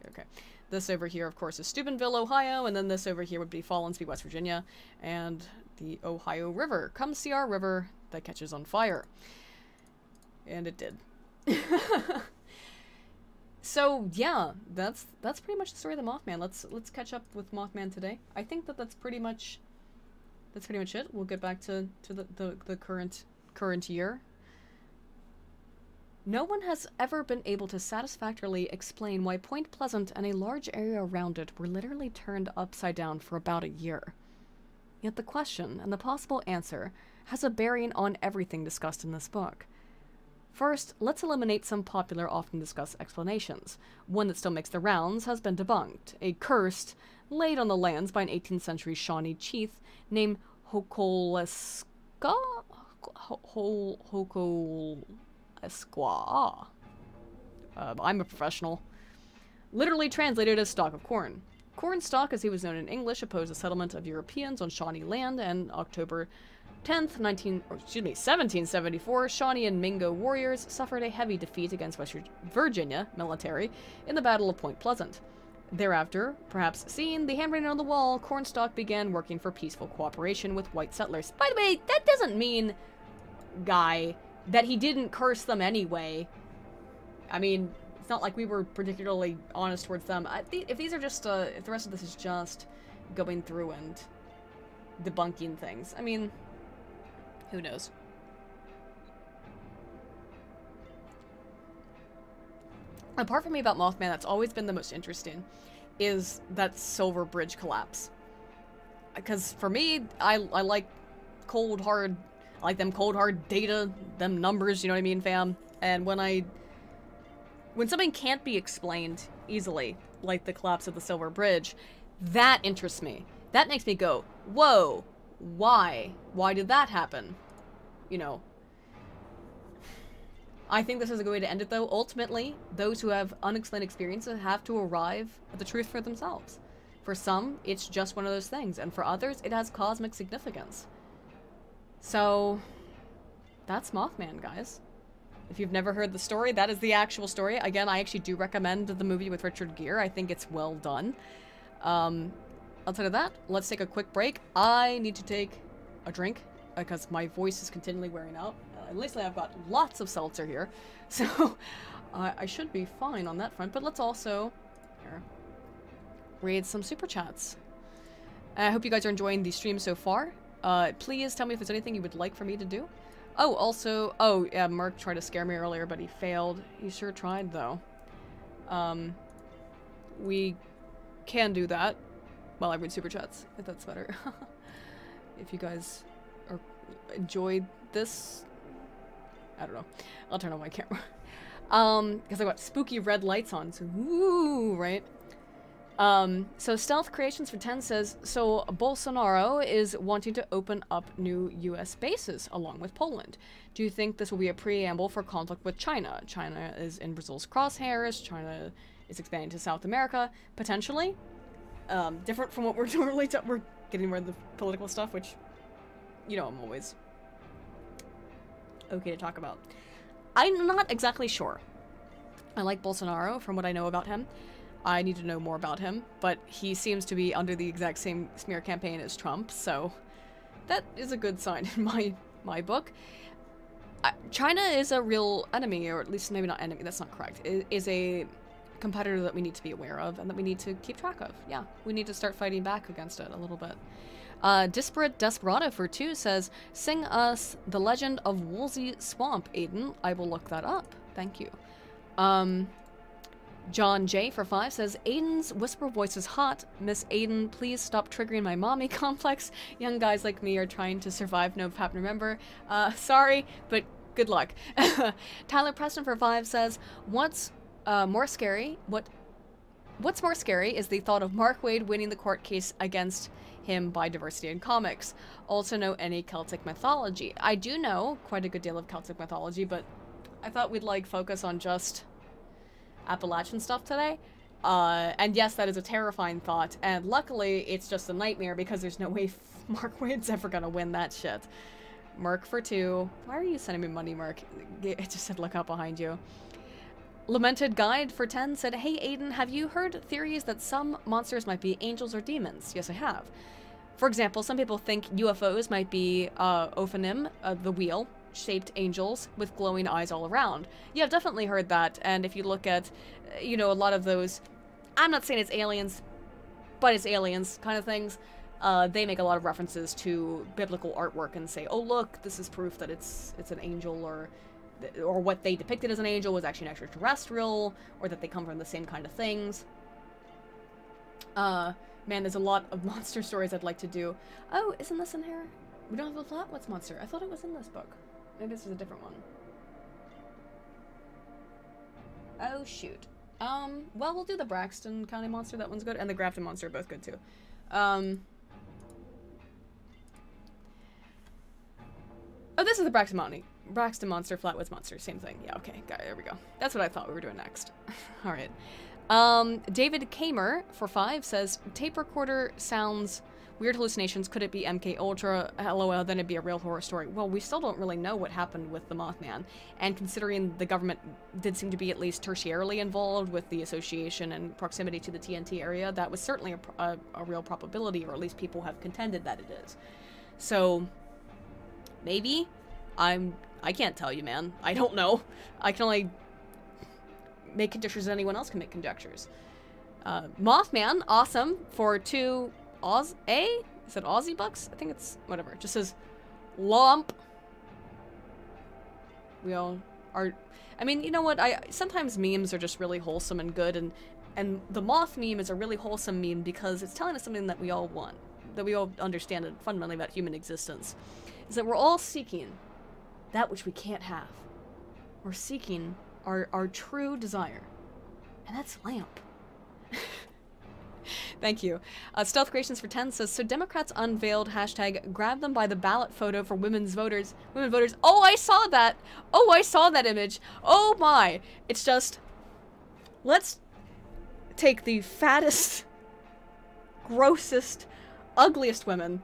Okay. This over here, of course, is Steubenville, Ohio, and then this over here would be Fallensby, West Virginia, and the Ohio River. Come see our river that catches on fire. And it did. So yeah, that's pretty much the story of the Mothman. Let's catch up with Mothman today. I think that's pretty much it. We'll get back to the current year. No one has ever been able to satisfactorily explain why Point Pleasant and a large area around it were literally turned upside down for about a year. Yet the question and the possible answer has a bearing on everything discussed in this book. First, let's eliminate some popular, often discussed explanations. One that still makes the rounds has been debunked. A curse laid on the lands by an 18th century Shawnee chief named Hokoleska? Hokoleska. I'm a professional. Literally translated as stalk of corn. Corn stalk, as he was known in English, opposed the settlement of Europeans on Shawnee land, and October 10th, 1774, Shawnee and Mingo warriors suffered a heavy defeat against West Virginia military in the Battle of Point Pleasant. Thereafter, perhaps seeing the handwriting on the wall, Cornstalk began working for peaceful cooperation with white settlers. By the way, that doesn't mean, guy, that he didn't curse them anyway. I mean, it's not like we were particularly honest towards them. If these are just, if the rest of this is just going through and debunking things, I mean, who knows? Apart from me about Mothman, that's always been the most interesting, is that Silver Bridge collapse. Because for me, I like cold, hard, I like them cold, hard data, them numbers, you know what I mean, fam? And when something can't be explained easily, like the collapse of the Silver Bridge, that interests me. That makes me go, whoa, why? Why did that happen? You know. I think this is a good way to end it, though. Ultimately, those who have unexplained experiences have to arrive at the truth for themselves. For some, it's just one of those things, and for others, it has cosmic significance. So, that's Mothman, guys. If you've never heard the story, that is the actual story. Again, I actually do recommend the movie with Richard Gere. I think it's well done. Outside of that, let's take a quick break. I need to take a drink because my voice is continually wearing out. At least I've got lots of seltzer here, so I should be fine on that front. But let's also read some super chats. I hope you guys are enjoying the stream so far. Please tell me if there's anything you would like for me to do. Oh, also, oh yeah, Mark tried to scare me earlier, but he failed. He sure tried though. We can do that while I read super chats, if that's better. If you guys enjoyed this, I don't know. I'll turn on my camera. Because I got spooky red lights on, so woo, right? So Stealth Creations for 10 says, so Bolsonaro is wanting to open up new US bases along with Poland. Do you think this will be a preamble for conflict with China? China is in Brazil's crosshairs. China is expanding to South America, potentially. Different from what we're normally we're getting more of the political stuff, which, you know, I'm always okay to talk about. I'm not exactly sure. I like Bolsonaro from what I know about him. I need to know more about him, but he seems to be under the exact same smear campaign as Trump, so that is a good sign in my book. China is a real enemy, or at least maybe not enemy, that's not correct. It is a competitor that we need to be aware of and that we need to keep track of. Yeah, we need to start fighting back against it a little bit. Disparate Desperado for 2 says, sing us The Legend of Woolsey Swamp, Aiden. I will look that up. Thank you. John J for 5 says, Aiden's whisper voice is hot. Miss Aiden, please stop triggering my mommy complex. Young guys like me are trying to survive, no pap, remember. Sorry, but good luck. Tyler Preston for 5 says, what's more scary is the thought of Mark Waid winning the court case against him by Diversity in Comics. Also know any Celtic mythology. I do know quite a good deal of Celtic mythology, but I thought we'd like focus on just Appalachian stuff today. And yes, that is a terrifying thought, and luckily it's just a nightmare because there's no way Mark Waid's ever gonna win that shit. Merc for 2. Why are you sending me money, Merc? It just said look out behind you. Lamented Guide for 10 said, hey Aiden, have you heard theories that some monsters might be angels or demons? Yes, I have. For example, some people think UFOs might be Ophanim, the wheel, flat-shaped angels with glowing eyes all around. Yeah, I've definitely heard that, and if you look at, you know, a lot of those, I'm not saying it's aliens, but it's aliens kind of things, they make a lot of references to biblical artwork and say, oh look, this is proof that it's an angel, or what they depicted as an angel was actually an extraterrestrial, or that they come from the same kind of things. Man, there's a lot of monster stories I'd like to do. Oh, isn't this in here? We don't have a Flatwoods monster. I thought it was in this book. Maybe this is a different one. Oh, shoot. Well, we'll do the Braxton County monster. That one's good. And the Grafton monster are both good, too. Oh, this is the Braxton monster, Flatwoods monster. Same thing. Yeah, okay. Got it. There we go. That's what I thought we were doing next. All right. David Kamer, for 5, says, tape recorder sounds weird hallucinations. Could it be MK Ultra? LOL, then it'd be a real horror story. Well, we still don't really know what happened with the Mothman. And considering the government did seem to be at least tertiarily involved with the association and proximity to the TNT area, that was certainly a real probability, or at least people have contended that it is. So, maybe? I can't tell you, man. I don't know. I can only make conjectures, and anyone else can make conjectures. Mothman, awesome, for 2 Is it Aussie bucks? I think it's whatever. It just says lump. We all are. I mean, you know what? Sometimes memes are just really wholesome and good, and the moth meme is a really wholesome meme because it's telling us something that we all want, that we all understand fundamentally about human existence, is that we're all seeking that which we can't have. We're seeking our true desire, and that's lamp. Thank you. Stealth Creations for 10 says, so Democrats unveiled hashtag grab them by the ballot photo for women voters. Oh, I saw that. Oh, I saw that image. Oh my. It's just, let's take the fattest, grossest, ugliest women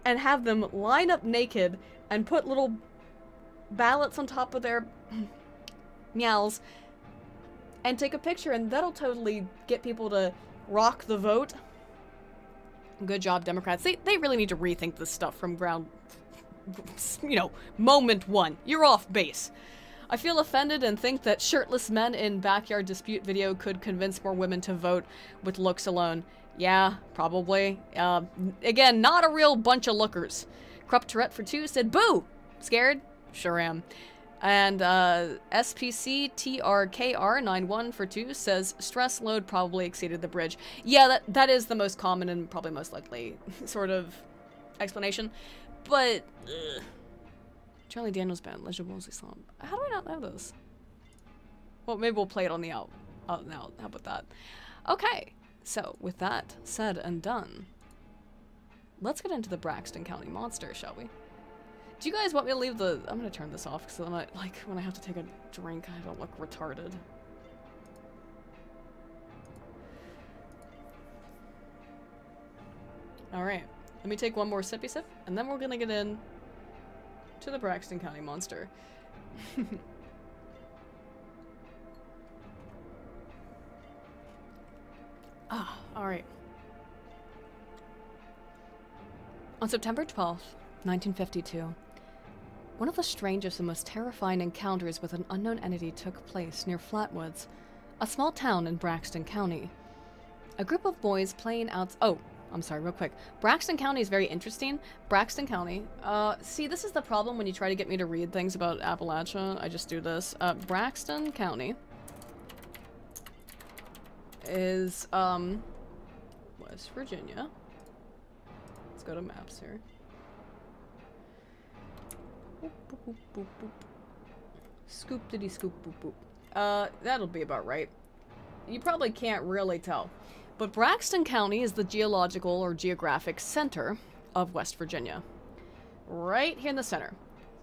and have them line up naked and put little ballots on top of their meows and take a picture, and that'll totally get people to rock the vote. Good job, Democrats. They really need to rethink this stuff from ground, you know, moment one. You're off base. I feel offended and think that shirtless men in backyard dispute video could convince more women to vote with looks alone. Yeah, probably. Again, not a real bunch of lookers. Krupp Tourette for 2 said, boo! Scared? Sure am. And SPC TRKR91 for 2 says, stress load probably exceeded the bridge. Yeah, that is the most common and probably most likely sort of explanation. But, Charlie Daniels Band, Legible Islam. How do I not know this? Well, maybe we'll play it on the out now. How about that? Okay, so with that said and done, let's get into the Braxton County monster, shall we? Do you guys want me to leave the... I'm gonna turn this off, because then when I have to take a drink, I don't look retarded. Alright, let me take one more sippy sip, and then we're gonna get in to the Braxton County monster. Alright. On September 12th, 1952, one of the strangest and most terrifying encounters with an unknown entity took place near Flatwoods, a small town in Braxton County. A group of boys playing out... Oh, I'm sorry, real quick. Braxton County is very interesting. Braxton County... see, this is the problem when you try to get me to read things about Appalachia. I just do this. Braxton County is, West Virginia. Let's go to maps here. Boop, boop, boop, boop, boop. Scoop diddy scoop boop boop. That'll be about right. You probably can't really tell. But Braxton County is the geological or geographic center of West Virginia. Right here in the center.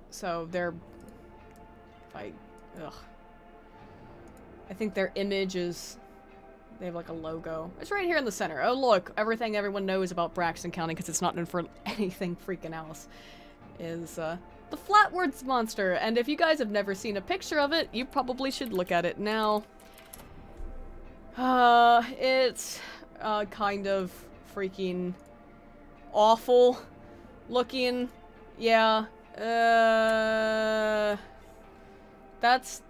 So they're... I think their image is... They have like a logo. It's right here in the center. Oh look, everything everyone knows about Braxton County, because it's not known for anything freaking else, is the Flatwoods monster. And if you guys have never seen a picture of it, you probably should look at it now. It's kind of freaking awful looking. Yeah, That's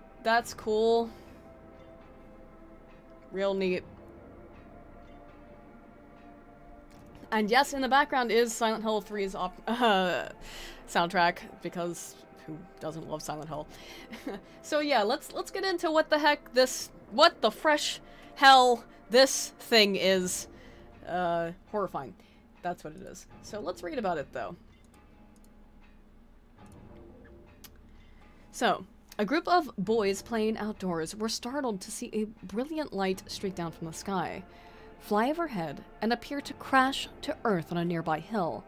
cool. Real neat. And yes, in the background is Silent Hill 3's soundtrack, because who doesn't love Silent Hill? So yeah, let's get into what the heck what the fresh hell this thing is. Horrifying. That's what it is. So let's read about it, though. So, a group of boys playing outdoors were startled to see a brilliant light streak down from the sky, fly overhead, and appear to crash to earth on a nearby hill.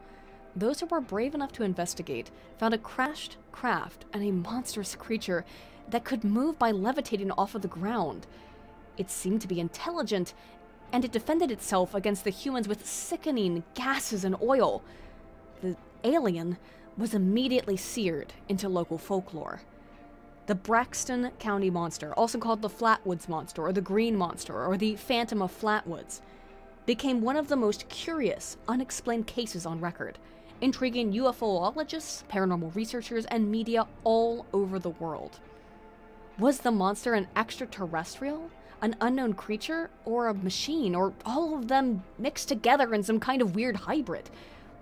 Those who were brave enough to investigate found a crashed craft and a monstrous creature that could move by levitating off of the ground. It seemed to be intelligent, and it defended itself against the humans with sickening gases and oil. The alien was immediately seared into local folklore. The Braxton County monster, also called the Flatwoods monster, or the Green monster, or the Phantom of Flatwoods, became one of the most curious, unexplained cases on record, intriguing UFOologists, paranormal researchers, and media all over the world. Was the monster an extraterrestrial, an unknown creature, or a machine, or all of them mixed together in some kind of weird hybrid?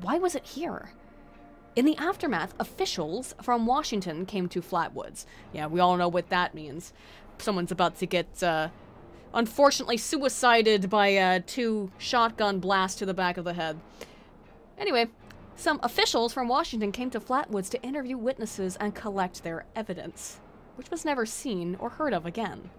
Why was it here? In the aftermath, officials from Washington came to Flatwoods. Yeah, we all know what that means. Someone's about to get, unfortunately suicided by 2 shotgun blasts to the back of the head. Anyway, some officials from Washington came to Flatwoods to interview witnesses and collect their evidence, which was never seen or heard of again.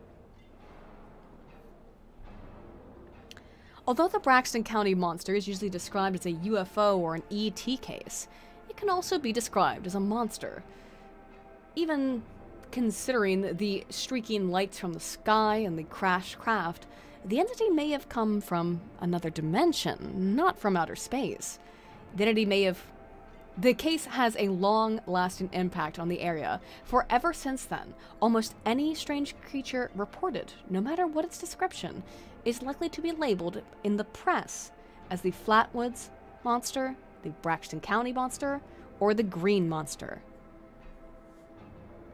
Although the Braxton County monster is usually described as a UFO or an ET case, it can also be described as a monster. Even considering the streaking lights from the sky and the crashed craft, the entity may have come from another dimension, not from outer space. The case has a long-lasting impact on the area, for ever since then, almost any strange creature reported, no matter what its description, is likely to be labeled in the press as the Flatwoods monster, the Braxton County monster, or the Green monster.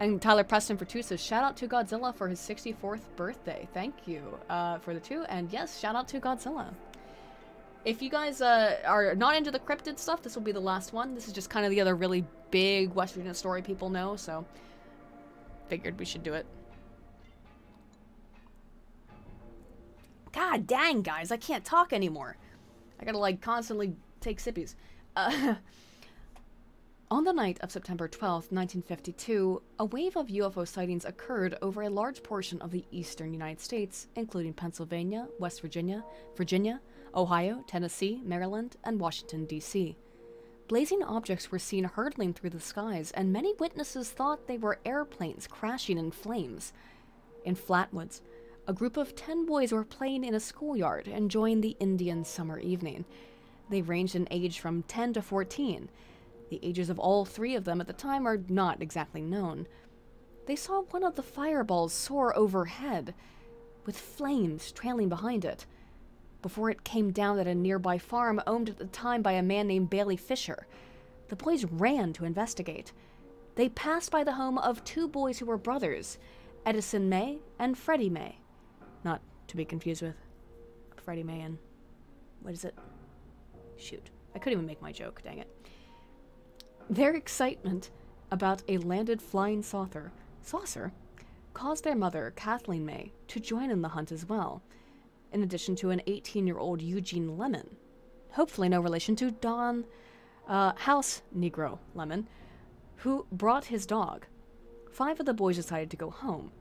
And Tyler Preston for 2 says, shout out to Godzilla for his 64th birthday. Thank you for the 2, and yes, shout out to Godzilla. If you guys are not into the cryptid stuff, this will be the last one. This is just kind of the other really big West Virginia story people know, so figured we should do it. God dang, guys, I can't talk anymore. I gotta, like, constantly take sippies. On the night of September 12th, 1952, a wave of UFO sightings occurred over a large portion of the eastern United States, including Pennsylvania, West Virginia, Ohio, Tennessee, Maryland, and Washington, D.C. Blazing objects were seen hurtling through the skies, and many witnesses thought they were airplanes crashing in flames. In Flatwoods, a group of 10 boys were playing in a schoolyard, enjoying the Indian summer evening. They ranged in age from 10 to 14. The ages of all 3 of them at the time are not exactly known. They saw one of the fireballs soar overhead, with flames trailing behind it, before it came down at a nearby farm owned at the time by a man named Bailey Fisher. The boys ran to investigate. They passed by the home of 2 boys who were brothers, Edison May and Freddie May. Not to be confused with Freddie May and... what is it? Shoot. I couldn't even make my joke, dang it. Their excitement about a landed flying saucer caused their mother, Kathleen May, to join in the hunt as well, in addition to an 18-year-old Eugene Lemon, hopefully no relation to Don House Negro Lemon, who brought his dog. 5 of the boys decided to go home.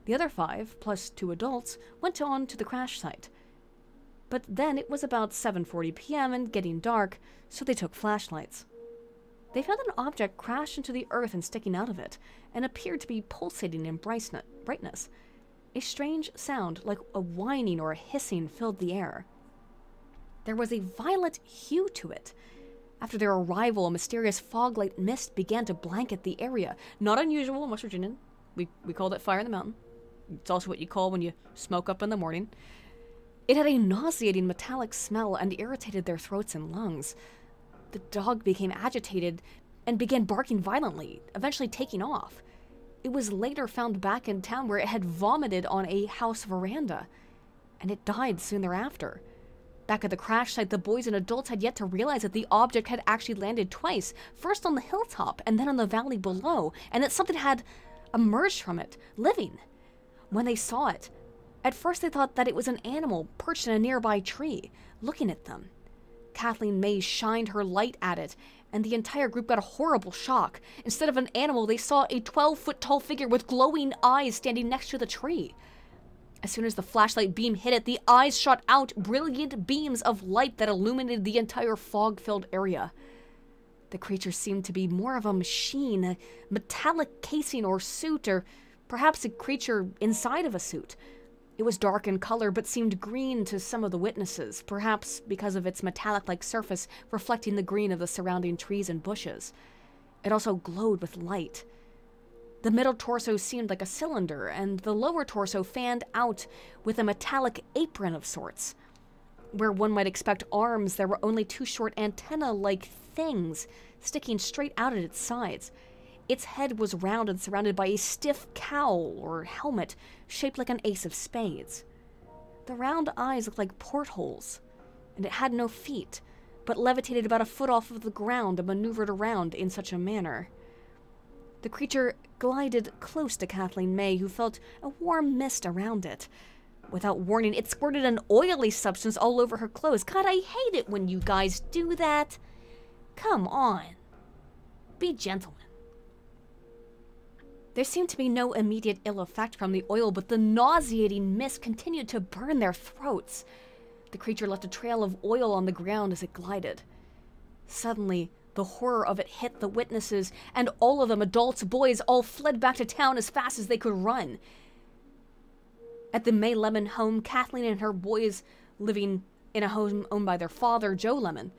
The other 5, plus 2 adults, went on to the crash site. But then it was about 7:40 p.m. and getting dark, so they took flashlights. They found an object crashed into the earth and sticking out of it, and appeared to be pulsating in brightness. A strange sound, like a whining or a hissing, filled the air. There was a violet hue to it. After their arrival, a mysterious fog-like mist began to blanket the area. Not unusual in West Virginia. We called it fire in the mountain. It's also what you call when you smoke up in the morning. It had a nauseating metallic smell and irritated their throats and lungs. The dog became agitated and began barking violently, eventually taking off. It was later found back in town where it had vomited on a house veranda, and it died soon thereafter. Back at the crash site, the boys and adults had yet to realize that the object had actually landed twice, first on the hilltop and then on the valley below, and that something had emerged from it, living. When they saw it, at first they thought that it was an animal perched in a nearby tree, looking at them. Kathleen May shined her light at it, and the entire group got a horrible shock. Instead of an animal, they saw a 12-foot-tall figure with glowing eyes standing next to the tree. As soon as the flashlight beam hit it, the eyes shot out brilliant beams of light that illuminated the entire fog-filled area. The creature seemed to be more of a machine, a metallic casing or suit, or perhaps a creature inside of a suit. It was dark in color, but seemed green to some of the witnesses, perhaps because of its metallic-like surface reflecting the green of the surrounding trees and bushes. It also glowed with light. The middle torso seemed like a cylinder, and the lower torso fanned out with a metallic apron of sorts. Where one might expect arms, there were only two short antenna-like things sticking straight out at its sides. Its head was round and surrounded by a stiff cowl or helmet shaped like an ace of spades. The round eyes looked like portholes, and it had no feet, but levitated about a foot off of the ground and maneuvered around in such a manner. The creature glided close to Kathleen May, who felt a warm mist around it. Without warning, it squirted an oily substance all over her clothes. God, I hate it when you guys do that. Come on. Be gentlemen. There seemed to be no immediate ill effect from the oil, but the nauseating mist continued to burn their throats. The creature left a trail of oil on the ground as it glided. Suddenly, the horror of it hit the witnesses, and all of them, adults, boys, all fled back to town as fast as they could run. At the May Lemon home, Kathleen and her boys living in a home owned by their father, Joe Lemon,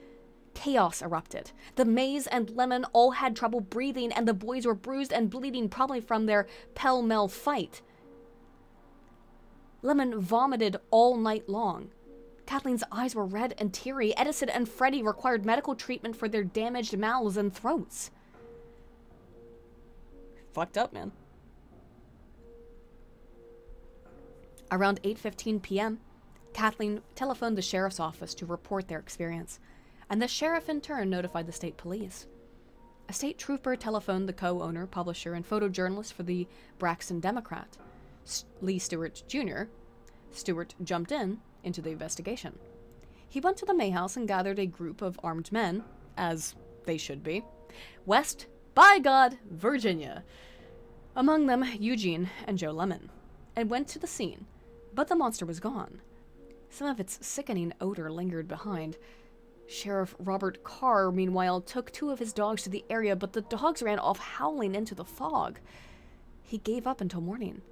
chaos erupted. The Mays and Lemon all had trouble breathing, and the boys were bruised and bleeding, probably from their pell-mell fight. Lemon vomited all night long. Kathleen's eyes were red and teary. Edison and Freddie required medical treatment for their damaged mouths and throats. Fucked up, man. Around 8:15 p.m., Kathleen telephoned the sheriff's office to report their experience, and the sheriff in turn notified the state police. A state trooper telephoned the co-owner, publisher, and photojournalist for the Braxton Democrat, Lee Stewart Jr. Stewart jumped into the investigation. He went to the May house and gathered a group of armed men, as they should be, west, by God, Virginia. Among them, Eugene and Joe Lemon, and went to the scene, but the monster was gone. Some of its sickening odor lingered behind. Sheriff Robert Carr, meanwhile, took two of his dogs to the area, but the dogs ran off howling into the fog. He gave up until morning.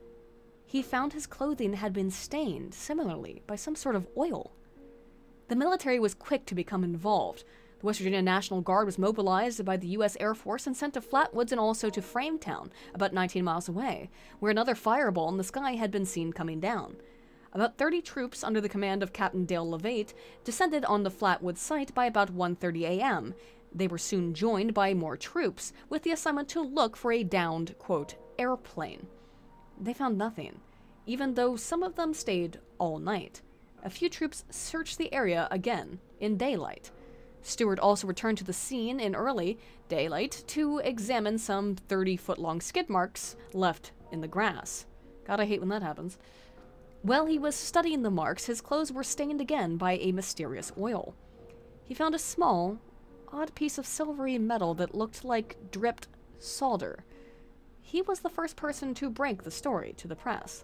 He found his clothing had been stained, similarly, by some sort of oil. The military was quick to become involved. The West Virginia National Guard was mobilized by the U.S. Air Force and sent to Flatwoods and also to Frametown, about 19 miles away, where another fireball in the sky had been seen coming down. About 30 troops under the command of Captain Dale Levate descended on the Flatwoods site by about 1:30 a.m. They were soon joined by more troops, with the assignment to look for a downed, quote, airplane. They found nothing, even though some of them stayed all night. A few troops searched the area again in daylight. Stewart also returned to the scene in early daylight to examine some 30-foot-long skid marks left in the grass. God, I hate when that happens. While he was studying the marks, his clothes were stained again by a mysterious oil. He found a small, odd piece of silvery metal that looked like dripped solder. He was the first person to break the story to the press.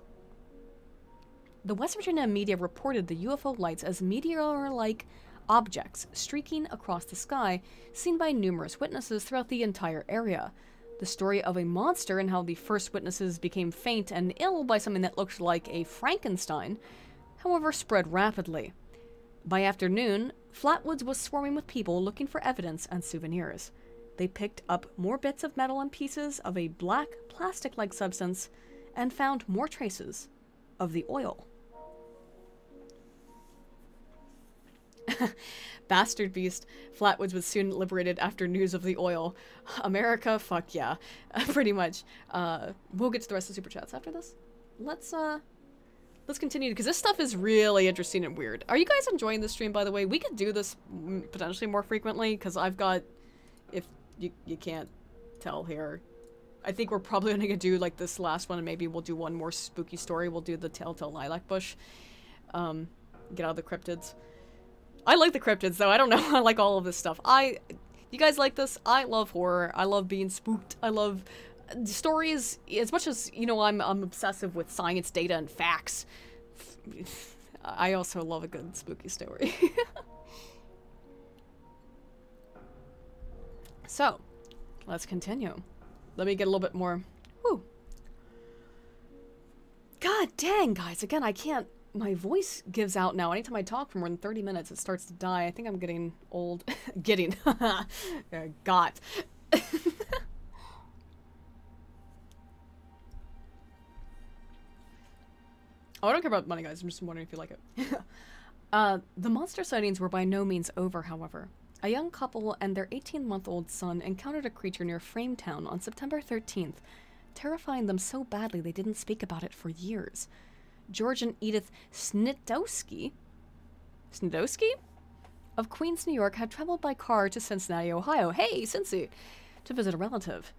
The West Virginia media reported the UFO lights as meteor-like objects streaking across the sky, seen by numerous witnesses throughout the entire area. The story of a monster and how the first witnesses became faint and ill by something that looked like a Frankenstein, however, spread rapidly. By afternoon, Flatwoods was swarming with people looking for evidence and souvenirs. They picked up more bits of metal and pieces of a black, plastic-like substance and found more traces of the oil. Bastard beast. Flatwoods was soon liberated after news of the oil. America, fuck yeah. Pretty much. We'll get to the rest of the super chats after this. Let's continue, because this stuff is really interesting and weird. Are you guys enjoying this stream, by the way? We could do this potentially more frequently, because I've got, if you can't tell here, I think we're probably going to do like this last one, and maybe we'll do one more spooky story. We'll do the telltale lilac bush. Get out of the cryptids. I like the cryptids, though. I don't know. I like all of this stuff. You guys like this? I love horror. I love being spooked. I love stories, as much as, you know, I'm obsessive with science, data, and facts. I also love a good spooky story. So, let's continue. Let me get a little bit more. Whew. God dang, guys. Again, I can't. My voice gives out now. Anytime I talk for more than 30 minutes, it starts to die. I think I'm getting old. Getting. Got. Oh, I don't care about money, guys. I'm just wondering if you like it. The monster sightings were by no means over, however. A young couple and their 18-month-old son encountered a creature near Frametown on September 13th, terrifying them so badly they didn't speak about it for years. George and Edith Snitowski of Queens, New York, had traveled by car to Cincinnati, Ohio. Hey, Cincy! To visit a relative.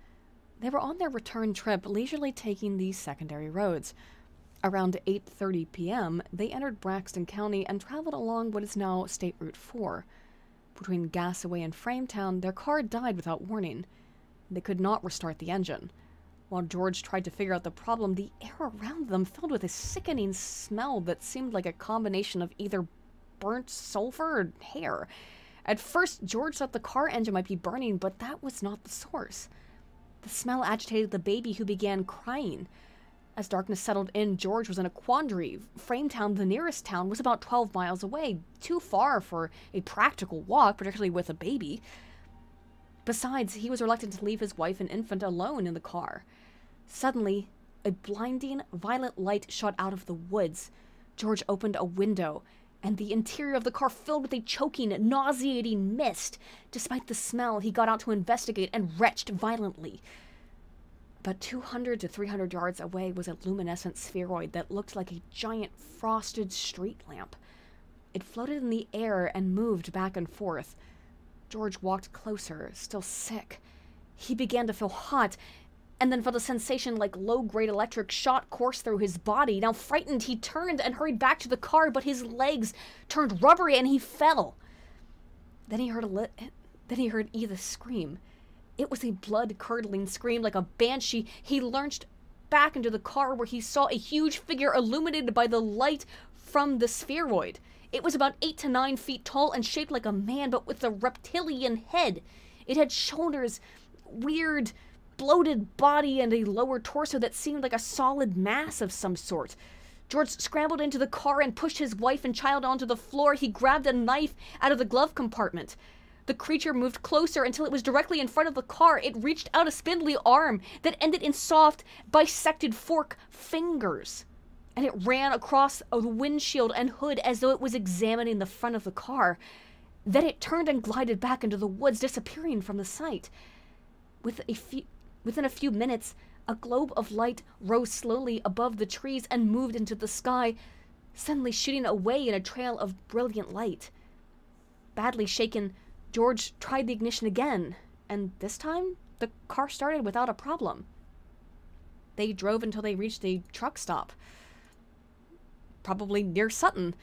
They were on their return trip, leisurely taking these secondary roads. Around 8:30 p.m., they entered Braxton County and traveled along what is now State Route 4. Between Gasaway and Frametown, their car died without warning. They could not restart the engine. While George tried to figure out the problem, the air around them filled with a sickening smell that seemed like a combination of either burnt sulfur or hair. At first, George thought the car engine might be burning, but that was not the source. The smell agitated the baby, who began crying. As darkness settled in, George was in a quandary. Frametown, the nearest town, was about 12 miles away, too far for a practical walk, particularly with a baby. Besides, he was reluctant to leave his wife and infant alone in the car. Suddenly, a blinding, violet light shot out of the woods. George opened a window, and the interior of the car filled with a choking, nauseating mist. Despite the smell, he got out to investigate and retched violently. About 200 to 300 yards away was a luminescent spheroid that looked like a giant frosted street lamp. It floated in the air and moved back and forth. George walked closer, still sick. He began to feel hot, and then felt a sensation like low-grade electric shot course through his body. Now frightened, he turned and hurried back to the car, but his legs turned rubbery and he fell. Then he heard Edith scream. It was a blood-curdling scream like a banshee. He lurched back into the car, where he saw a huge figure illuminated by the light from the spheroid. It was about 8 to 9 feet tall and shaped like a man, but with a reptilian head. It had shoulders, weird, bloated body, and a lower torso that seemed like a solid mass of some sort. George scrambled into the car and pushed his wife and child onto the floor. He grabbed a knife out of the glove compartment. The creature moved closer until it was directly in front of the car. It reached out a spindly arm that ended in soft, bisected fork fingers, and it ran across the windshield and hood as though it was examining the front of the car. Then it turned and glided back into the woods, disappearing from the sight. Within a few minutes, a globe of light rose slowly above the trees and moved into the sky, suddenly shooting away in a trail of brilliant light. Badly shaken, George tried the ignition again, and this time, the car started without a problem. They drove until they reached a truck stop, probably near Sutton,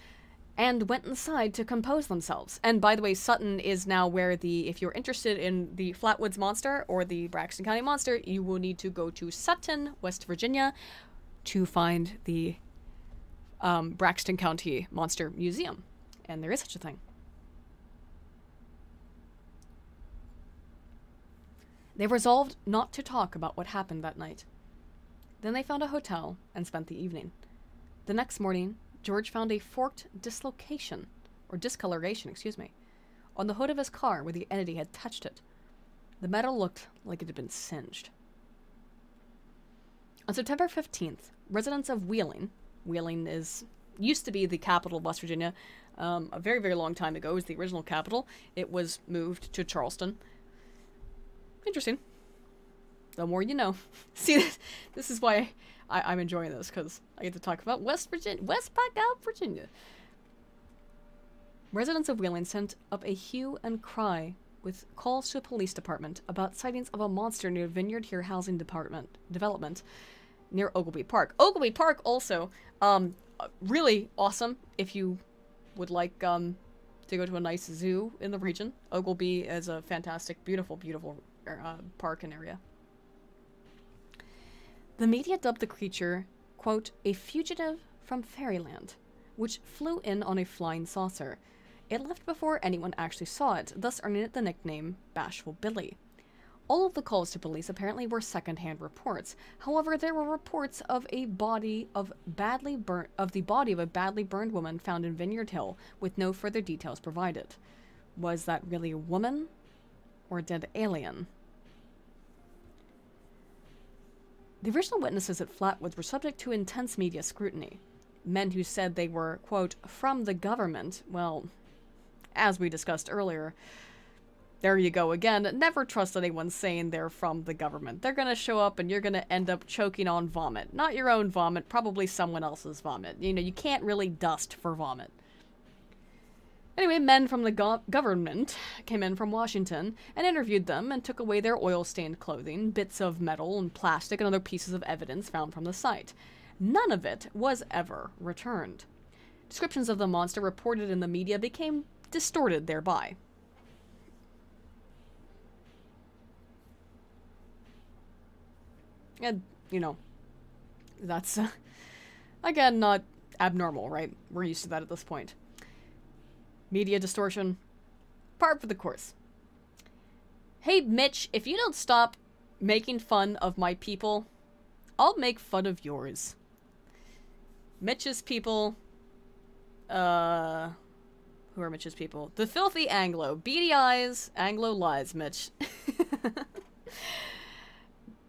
and went inside to compose themselves. And by the way, Sutton is now where if you're interested in the Flatwoods Monster or the Braxton County Monster, you will need to go to Sutton, West Virginia, to find the Braxton County Monster Museum. And there is such a thing. They resolved not to talk about what happened that night. Then they found a hotel and spent the evening. The next morning, George found a forked discoloration, on the hood of his car where the entity had touched it. The metal looked like it had been singed. On September 15th, residents of Wheeling used to be the capital of West Virginia, A very, very long time ago. It was the original capital. It was moved to Charleston. Interesting. The more you know. See, this is why I'm enjoying this, because I get to talk about West Blackout, Virginia. Residents of Wheeling sent up a hue and cry with calls to the police department about sightings of a monster near Vineyard Hill Housing Development near Ogilvy Park. Ogilvy Park also, really awesome if you would like to go to a nice zoo in the region. Ogilvy is a fantastic, beautiful, beautiful park and area. The media dubbed the creature, quote, a fugitive from fairyland, which flew in on a flying saucer. It left before anyone actually saw it, thus earning it the nickname Bashful Billy. All of the calls to police apparently were second-hand reports. However, there were reports of the body of a badly burned woman found in Vineyard Hill, with no further details provided. Was that really a woman or a dead alien? The original witnesses at Flatwoods were subject to intense media scrutiny. Men who said they were, quote, from the government, well, as we discussed earlier, there you go again, never trust anyone saying they're from the government. They're gonna show up and you're gonna end up choking on vomit. Not your own vomit, probably someone else's vomit. You know, you can't really dust for vomit. Anyway, men from the government came in from Washington and interviewed them and took away their oil-stained clothing, bits of metal and plastic and other pieces of evidence found from the site. None of it was ever returned. Descriptions of the monster reported in the media became distorted thereby. And, you know, that's, again, not abnormal, right? We're used to that at this point. Media distortion, par for the course. Hey, Mitch, if you don't stop making fun of my people, I'll make fun of yours. Mitch's people, who are Mitch's people? The Filthy Anglo. Beady eyes, Anglo lies, Mitch.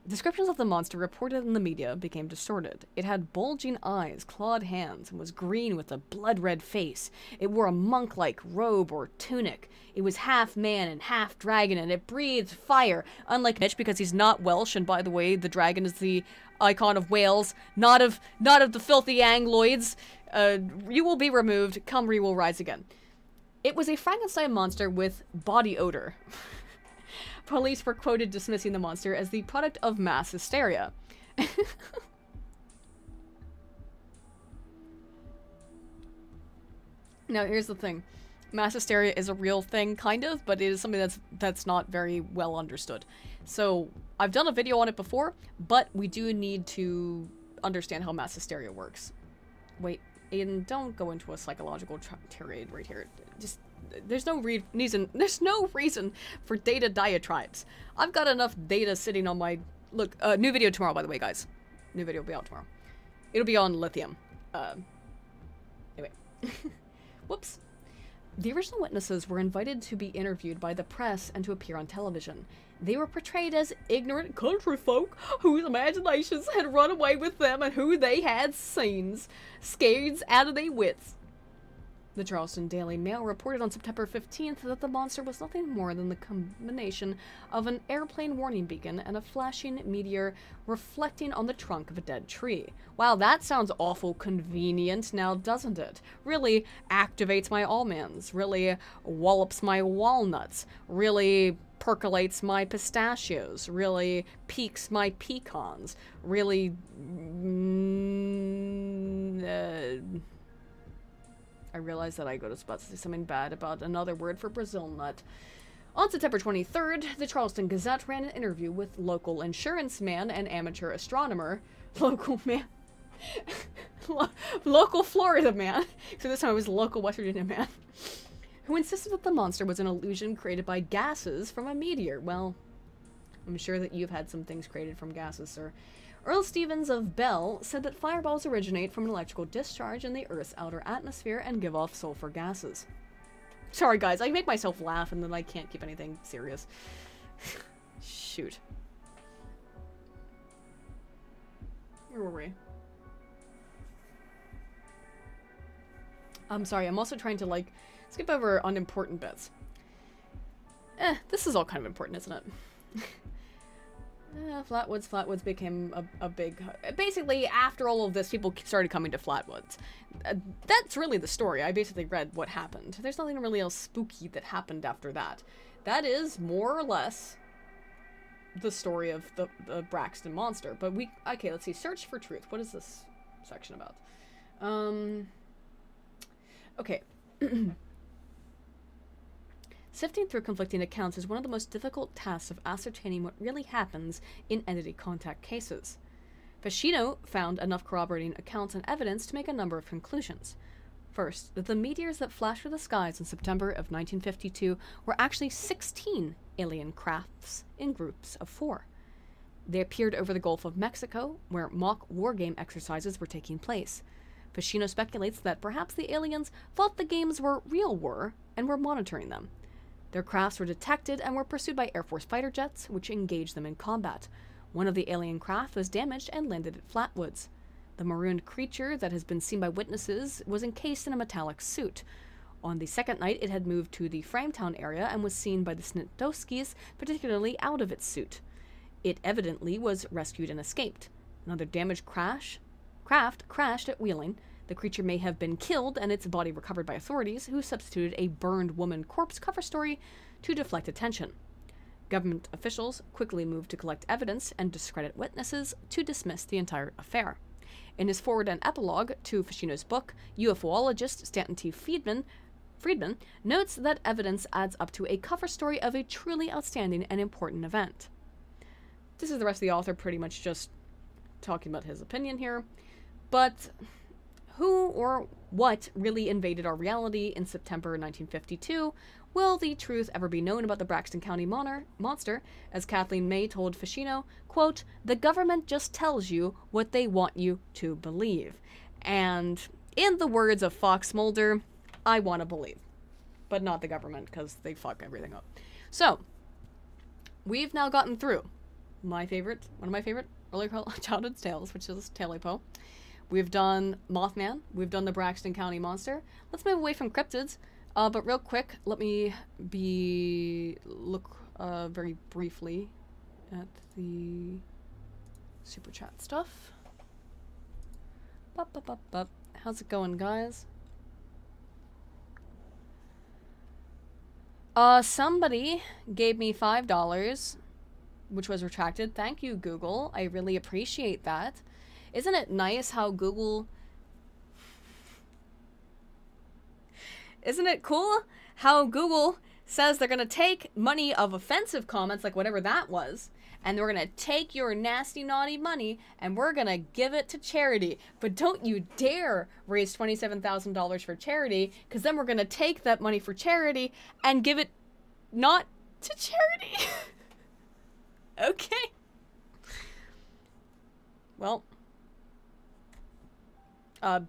Descriptions of the monster reported in the media became distorted. It had bulging eyes, clawed hands, and was green with a blood-red face. It wore a monk-like robe or tunic. It was half man and half dragon, and it breathed fire. Unlike Mitch, because he's not Welsh, and by the way, the dragon is the icon of Wales, not of the filthy Angloids. You will be removed. Cymru will rise again. It was a Frankenstein monster with body odor. Police were quoted dismissing the monster as the product of mass hysteria. Now, here's the thing. Mass hysteria is a real thing, kind of, but it is something that's not very well understood. So, I've done a video on it before, but we do need to understand how mass hysteria works. Wait, Aiden, don't go into a psychological tirade right here. Just... There's no reason for data diatribes. I've got enough data sitting on my... Look, new video tomorrow, by the way, guys. New video will be out tomorrow. It'll be on lithium. Anyway. Whoops. The original witnesses were invited to be interviewed by the press and to appear on television. They were portrayed as ignorant country folk whose imaginations had run away with them and who they had seen, scared out of their wits. The Charleston Daily Mail reported on September 15th that the monster was nothing more than the combination of an airplane warning beacon and a flashing meteor reflecting on the trunk of a dead tree. Wow, that sounds awful convenient now, doesn't it? Really activates my almonds, really wallops my walnuts, really percolates my pistachios, really piques my pecans, really... I realized that I was about to say something bad about another word for Brazil nut. On September 23rd, the Charleston Gazette ran an interview with local insurance man and amateur astronomer. Local Florida man. So this time it was local West Virginia man. Who insisted that the monster was an illusion created by gases from a meteor. Well, I'm sure that you've had some things created from gases, sir. Earl Stevens of Bell said that fireballs originate from an electrical discharge in the Earth's outer atmosphere and give off sulfur gases. Sorry guys, I make myself laugh and then I can't keep anything serious. Shoot. Where were we? I'm sorry, I'm also trying to, like, skip over unimportant bits. This is all kind of important, isn't it? Flatwoods became a big... Basically, after all of this, people started coming to Flatwoods. That's really the story. I basically read what happened. There's nothing really else spooky that happened after that. That is, more or less, the story of the Braxton monster. But we... Okay, let's see. Search for truth. What is this section about? Okay. Sifting through conflicting accounts is one of the most difficult tasks of ascertaining what really happens in entity contact cases. Ficino found enough corroborating accounts and evidence to make a number of conclusions. First, that the meteors that flashed through the skies in September of 1952 were actually 16 alien crafts in groups of 4. They appeared over the Gulf of Mexico, where mock wargame exercises were taking place. Ficino speculates that perhaps the aliens thought the games were real war and were monitoring them. Their crafts were detected and were pursued by Air Force fighter jets, which engaged them in combat. One of the alien craft was damaged and landed at Flatwoods. The marooned creature that has been seen by witnesses was encased in a metallic suit. On the second night, it had moved to the Frametown area and was seen by the Snitowskis, particularly out of its suit. It evidently was rescued and escaped. Another damaged craft crashed at Wheeling. The creature may have been killed and its body recovered by authorities, who substituted a burned woman corpse cover story to deflect attention. Government officials quickly moved to collect evidence and discredit witnesses to dismiss the entire affair. In his foreword and epilogue to Ficino's book, UFOologist Stanton T. Friedman notes that evidence adds up to a cover story of a truly outstanding and important event. This is the rest of the author pretty much just talking about his opinion here, but who or what really invaded our reality in September 1952? Will the truth ever be known about the Braxton County monster? As Kathleen May told Ficino, quote, "The government just tells you what they want you to believe." And in the words of Fox Mulder, I want to believe. But not the government, because they fuck everything up. So, we've now gotten through one of my favorite early childhood tales, which is Tailypo. We've done Mothman. We've done the Braxton County monster. Let's move away from cryptids. But real quick, let me look very briefly at the super chat stuff. How's it going, guys? Somebody gave me $5, which was retracted. Thank you, Google. I really appreciate that. Isn't it nice how Google... Isn't it cool how Google says they're going to take money of offensive comments, like whatever that was, and we're going to take your nasty, naughty money, and we're going to give it to charity. But don't you dare raise $27,000 for charity, because then we're going to take that money for charity and give it not to charity. Okay. Well... I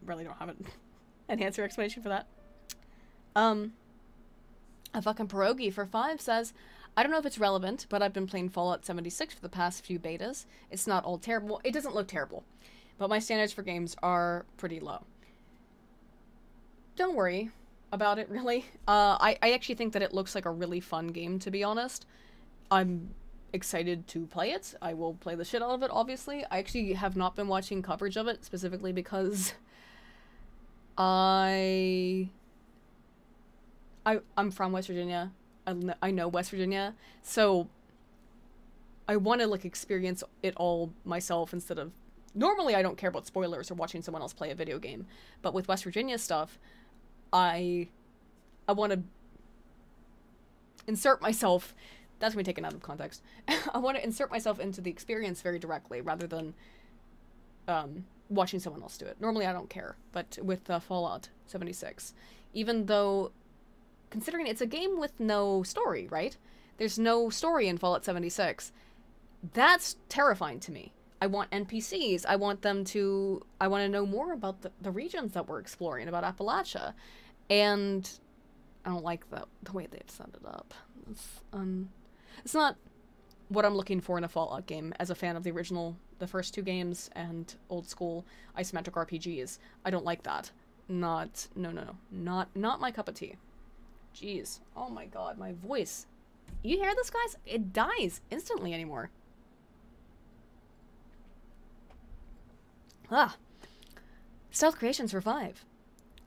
really don't have an answer explanation for that. A fucking pierogi for 5 says, I don't know if it's relevant, but I've been playing Fallout 76 for the past few betas. It's not all terrible. It doesn't look terrible, but my standards for games are pretty low. Don't worry about it, really. I actually think that it looks like a really fun game, to be honest. I'm excited to play it. I will play the shit out of it, obviously. I actually have not been watching coverage of it, specifically because I'm from West Virginia. I know West Virginia, so I want to, like, experience it all myself instead of... Normally, I don't care about spoilers or watching someone else play a video game, but with West Virginia stuff, I want to insert myself... That's going to be taken out of context. I want to insert myself into the experience very directly, rather than watching someone else do it. Normally, I don't care, but with Fallout 76, even though, considering it's a game with no story, right? There's no story in Fallout 76. That's terrifying to me. I want NPCs. I want to know more about the regions that we're exploring, about Appalachia. And I don't like the way they've set it up. It's not what I'm looking for in a Fallout game as a fan of the first 2 games, and old school isometric RPGs. I don't like that. Not, no, no, no. Not my cup of tea. Jeez. Oh my god, my voice. You hear this, guys? It dies instantly anymore. Ah. Stealth Creations for 5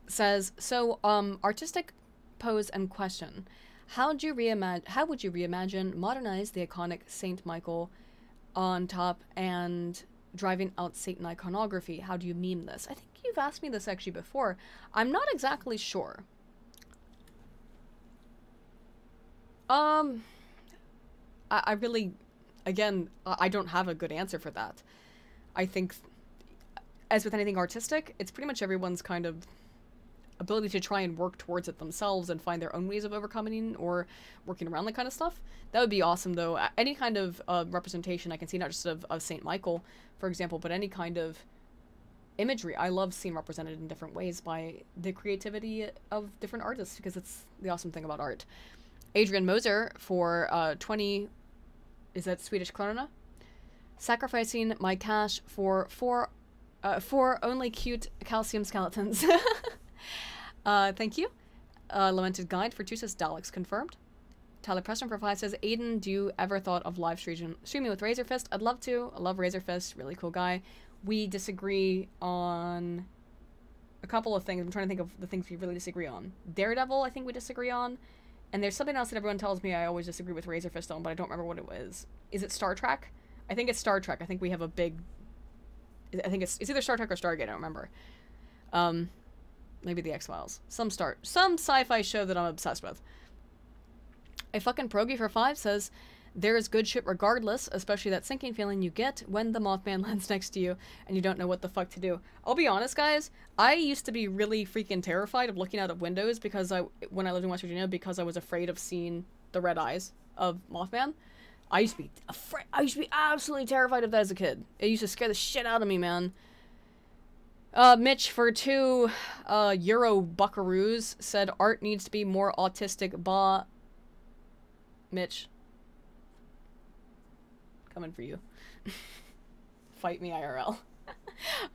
says, so, artistic pose and question. How would you reimagine, modernize the iconic Saint Michael on top and driving out Satan iconography? How do you meme this? I think you've asked me this actually before. I'm not exactly sure. I really, again, I don't have a good answer for that. I think, as with anything artistic, it's pretty much everyone's kind of ability to try and work towards it themselves and find their own ways of overcoming or working around that kind of stuff. That would be awesome, though. Any kind of representation I can see, not just of St. Michael, for example, but any kind of imagery I love seeing represented in different ways by the creativity of different artists, because it's the awesome thing about art. Adrian Moser for 20, is that Swedish krona? Sacrificing my cash for four only cute calcium skeletons. Thank you. Lamented Guide for 2 says Daleks confirmed. Tyler Preston for 5 says, Aiden, do you ever thought of live streaming with Razorfist? I'd love to. I love Razorfist. Really cool guy. We disagree on a couple of things. I'm trying to think of the things we really disagree on. Daredevil, I think we disagree on. And there's something else that everyone tells me I always disagree with Razorfist on, but I don't remember what it was. Is it Star Trek? I think it's Star Trek. I think we have a big... I think it's either Star Trek or Stargate, I don't remember. Maybe the X-Files. Some sci-fi show that I'm obsessed with. A fucking Progy for 5 says, there is good shit regardless, especially that sinking feeling you get when the Mothman lands next to you and you don't know what the fuck to do. I'll be honest, guys, I used to be really freaking terrified of looking out of windows because when I lived in West Virginia, because I was afraid of seeing the red eyes of Mothman. I used to be afraid. I used to be absolutely terrified of that as a kid. It used to scare the shit out of me, man. Mitch for 2 Euro buckaroos said art needs to be more autistic. Mitch. Coming for you. Fight me IRL.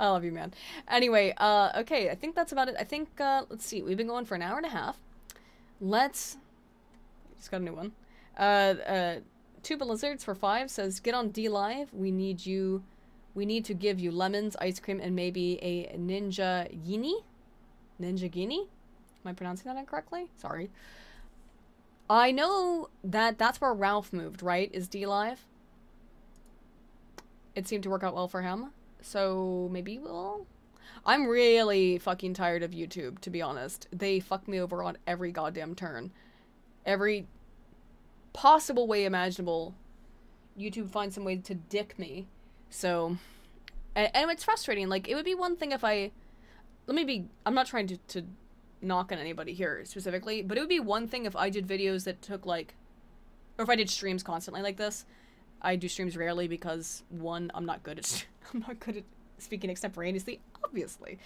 I love you, man. Anyway, okay, I think that's about it. I think, let's see, we've been going for an hour and a half. Just got a new one. 2 Blizzards for 5 says, get on D Live. We need to give you lemons, ice cream, and maybe a ninja gini? Ninja gini? Am I pronouncing that incorrectly? Sorry. I know that that's where Ralph moved, right? Is D Live? It seemed to work out well for him. So maybe we'll... I'm really fucking tired of YouTube, to be honest. They fuck me over on every goddamn turn. Every possible way imaginable. YouTube finds some way to dick me. So... And it's frustrating. Like, it would be one thing if I... I'm not trying to knock on anybody here specifically, but it would be one thing if I did videos that took, like... Or if I did streams constantly like this. I do streams rarely because, one, I'm not good at speaking extemporaneously, obviously.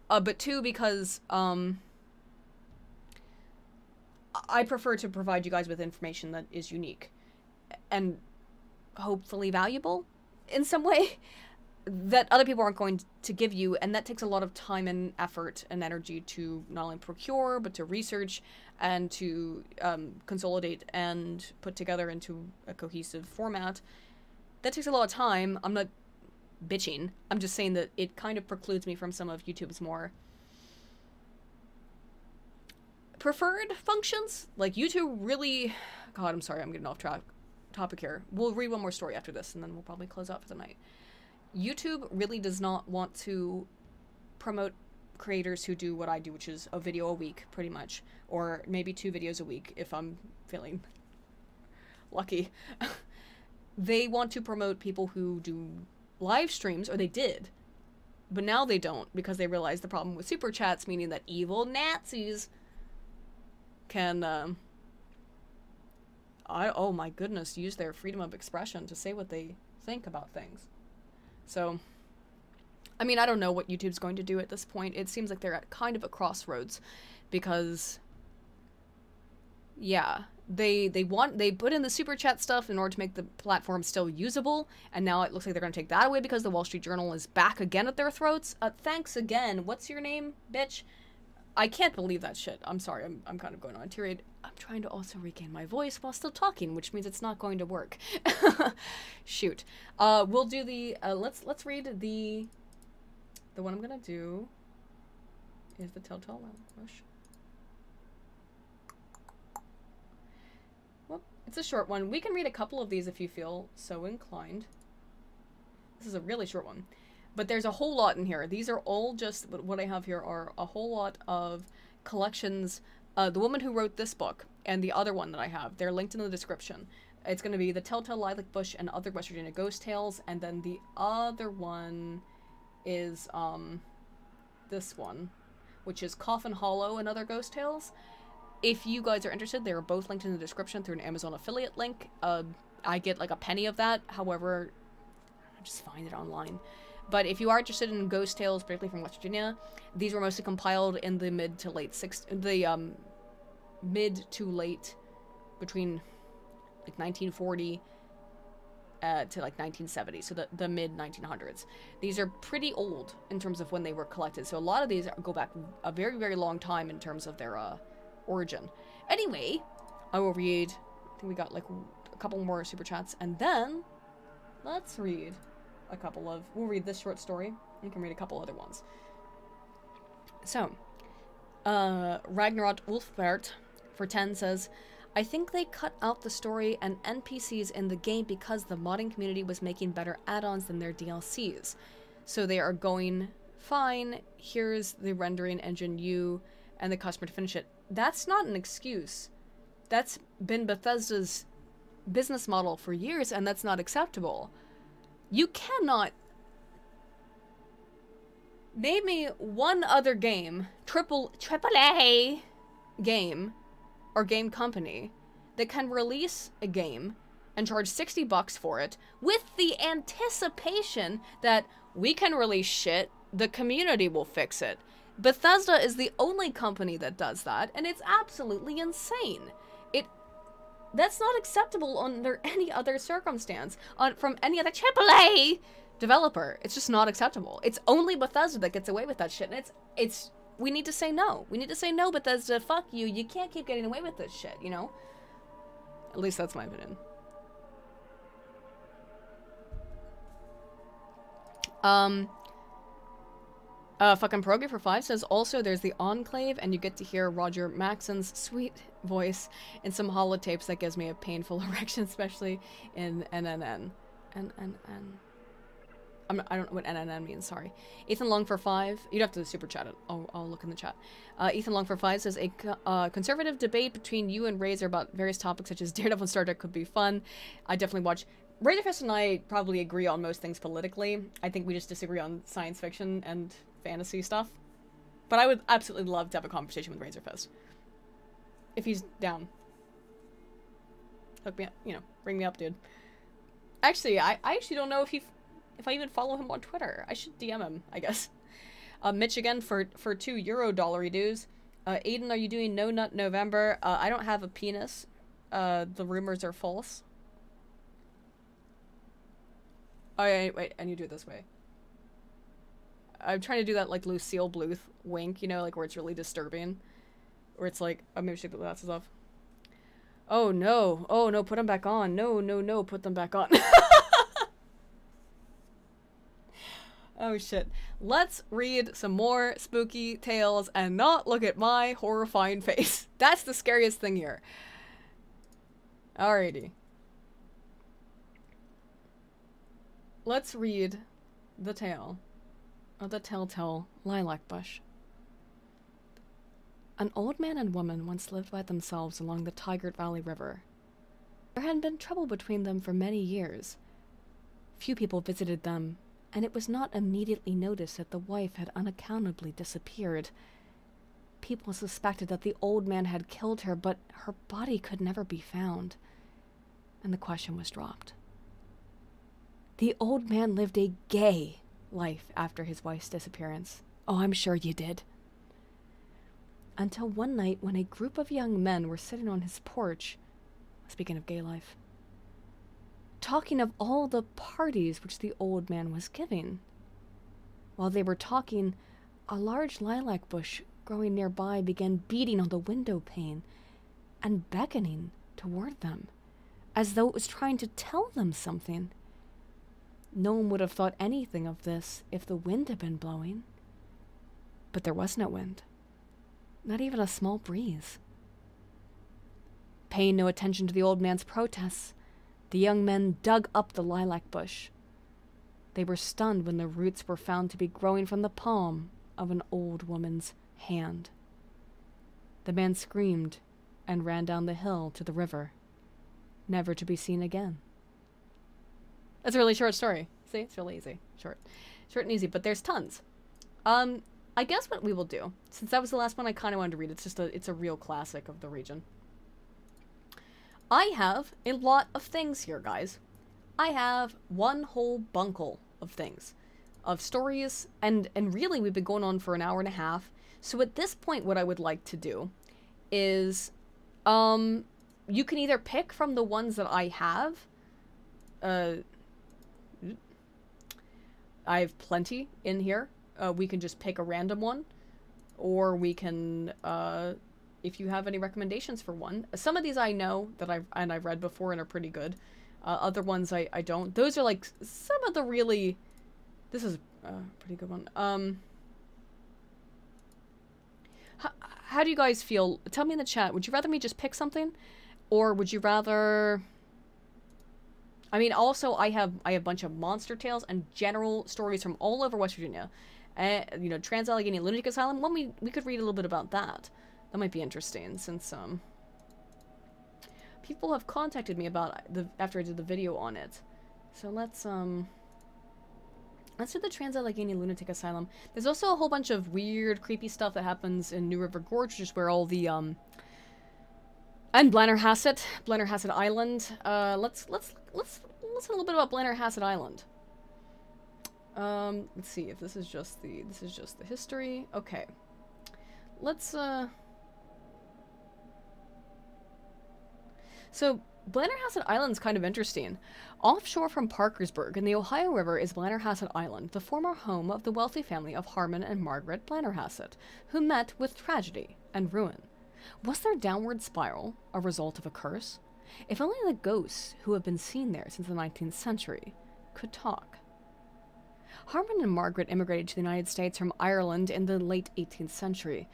But 2, because I prefer to provide you guys with information that is unique and hopefully valuable in some way that other people aren't going to give you, and that takes a lot of time and effort and energy to not only procure, but to research and to consolidate and put together into a cohesive format. That takes a lot of time. I'm not bitching. I'm just saying that it kind of precludes me from some of YouTube's more preferred functions. Like, YouTube really... God, I'm sorry, I'm getting off topic here. We'll read one more story after this, and then we'll probably close out for the night. YouTube really does not want to promote creators who do what I do, which is a video a week, pretty much. Or maybe 2 videos a week, if I'm feeling lucky. They want to promote people who do live streams, or they did. But now they don't, because they realize the problem with super chats, meaning that evil Nazis can, oh my goodness, use their freedom of expression to say what they think about things. So, I mean, I don't know what YouTube's going to do at this point. It seems like they're at kind of a crossroads, because Yeah. They put in the super chat stuff in order to make the platform still usable, and now it looks like they're going to take that away because the Wall Street Journal is back again at their throats. Thanks again. What's your name, bitch? I can't believe that shit. I'm sorry. I'm kind of going on a tirade. I'm trying to also regain my voice while still talking, which means it's not going to work. Shoot. We'll do the let's read the one I'm going to do is the Telltale Rush. It's a short one. We can read a couple of these if you feel so inclined. This is a really short one. But there's a whole lot in here. These are all just, what I have here are a whole lot of collections. The woman who wrote this book and the other one that I have, they're linked in the description. It's going to be the Telltale Lilac Bush and Other West Virginia Ghost Tales. And then the other one is this one, which is Coffin Hollow and Other Ghost Tales. If you guys are interested, they are both linked in the description through an Amazon affiliate link. I get like a penny of that. However, I just find it online. But if you are interested in ghost tales, particularly from West Virginia, these were mostly compiled in the mid to late between like 1940 to like 1970, so the mid 1900s. These are pretty old in terms of when they were collected. So a lot of these go back a very, very long time in terms of their origin. Anyway, I will read, I think we got like a couple more super chats, and then let's read a couple of, we'll read this short story, we can read a couple other ones. So, Ragnarok Wolfbert for 10 says, I think they cut out the story and NPCs in the game because the modding community was making better add-ons than their DLCs. So they are going, fine, here's the rendering engine and the customer to finish it. That's not an excuse. That's been Bethesda's business model for years, and that's not acceptable. You cannot name me one other game, AAA game or game company that can release a game and charge $60 for it with the anticipation that we can release shit, the community will fix it. Bethesda is the only company that does that, and it's absolutely insane. That's not acceptable under any other circumstance from any other AAA developer. It's just not acceptable. It's only Bethesda that gets away with that shit, and we need to say no. We need to say no, Bethesda, fuck you. You can't keep getting away with this shit, you know? At least that's my opinion. Fucking Progy for 5 says, also there's the Enclave, and you get to hear Roger Maxon's sweet voice in some holotapes that gives me a painful erection, especially in NNN. I don't know what NNN means, sorry. Ethan Long for 5, you'd have to super chat it. I'll look in the chat. Ethan Long for 5 says, a conservative debate between you and Razor about various topics such as Daredevil and Star Trek could be fun. I definitely watch. Razorfist and I probably agree on most things politically. I think we just disagree on science fiction and fantasy stuff. But I would absolutely love to have a conversation with Razorfist. If he's down. Hook me up, you know, bring me up, dude. Actually, I actually don't know if I even follow him on Twitter. I should DM him, I guess. Mitch again for €2 dollary dues. Aiden, are you doing No Nut November? I don't have a penis. The rumors are false. Oh, wait, and you do it this way. I'm trying to do that, like, Lucille Bluth wink, you know, like, where it's really disturbing. Where it's like, oh, maybe she put the glasses off. Oh, no, put them back on. No, put them back on. Oh, shit. Let's read some more spooky tales and not look at my horrifying face. That's the scariest thing here. Alrighty. Let's read the tale of the telltale lilac bush. An old man and woman once lived by themselves along the Tigard Valley River. There had been trouble between them for many years. Few people visited them, and it was not immediately noticed that the wife had unaccountably disappeared. People suspected that the old man had killed her, but her body could never be found, and the question was dropped. The old man lived a gay life after his wife's disappearance. Oh, I'm sure you did. until one night when a group of young men were sitting on his porch, speaking of gay life, talking of all the parties which the old man was giving. While they were talking, a large lilac bush growing nearby began beating on the window pane and beckoning toward them, as though it was trying to tell them something. No one would have thought anything of this if the wind had been blowing. But there was no wind. Not even a small breeze. Paying no attention to the old man's protests, the young men dug up the lilac bush. They were stunned when the roots were found to be growing from the palm of an old woman's hand. The man screamed and ran down the hill to the river, never to be seen again. That's a really short story. See, it's really easy. Short and easy, but there's tons. I guess what we will do, since that was the last one I kind of wanted to read, it's a real classic of the region. I have a lot of things here, guys. I have one whole bunkle of things, of stories, and really we've been going on for an hour and a half. So at this point, what I would like to do is, you can either pick from the ones that I have. I have plenty in here. We can just pick a random one, or we can, if you have any recommendations for one. Some of these I know that I've read before and are pretty good. Other ones I don't. Those are like some of the really. This is a pretty good one. How do you guys feel? Tell me in the chat. Would you rather me just pick something, or would you rather? I mean, also I have a bunch of monster tales and general stories from all over West Virginia. You know, Trans-Allegheny Lunatic Asylum. One we could read a little bit about that. That might be interesting, since people have contacted me about after I did the video on it. So let's do the Trans-Allegheny Lunatic Asylum. There's also a whole bunch of weird, creepy stuff that happens in New River Gorge, which is where all the and Blennerhassett Island. Let's listen a little bit about Blennerhassett Island. Let's see if this is just the history. Okay. Let's So, Blennerhassett Island's kind of interesting. Offshore from Parkersburg in the Ohio River is Blennerhassett Island, the former home of the wealthy family of Harmon and Margaret Blennerhassett, who met with tragedy and ruin. Was their downward spiral a result of a curse? If only the ghosts who have been seen there since the 19th century could talk. Harmon and Margaret immigrated to the United States from Ireland in the late 18th century.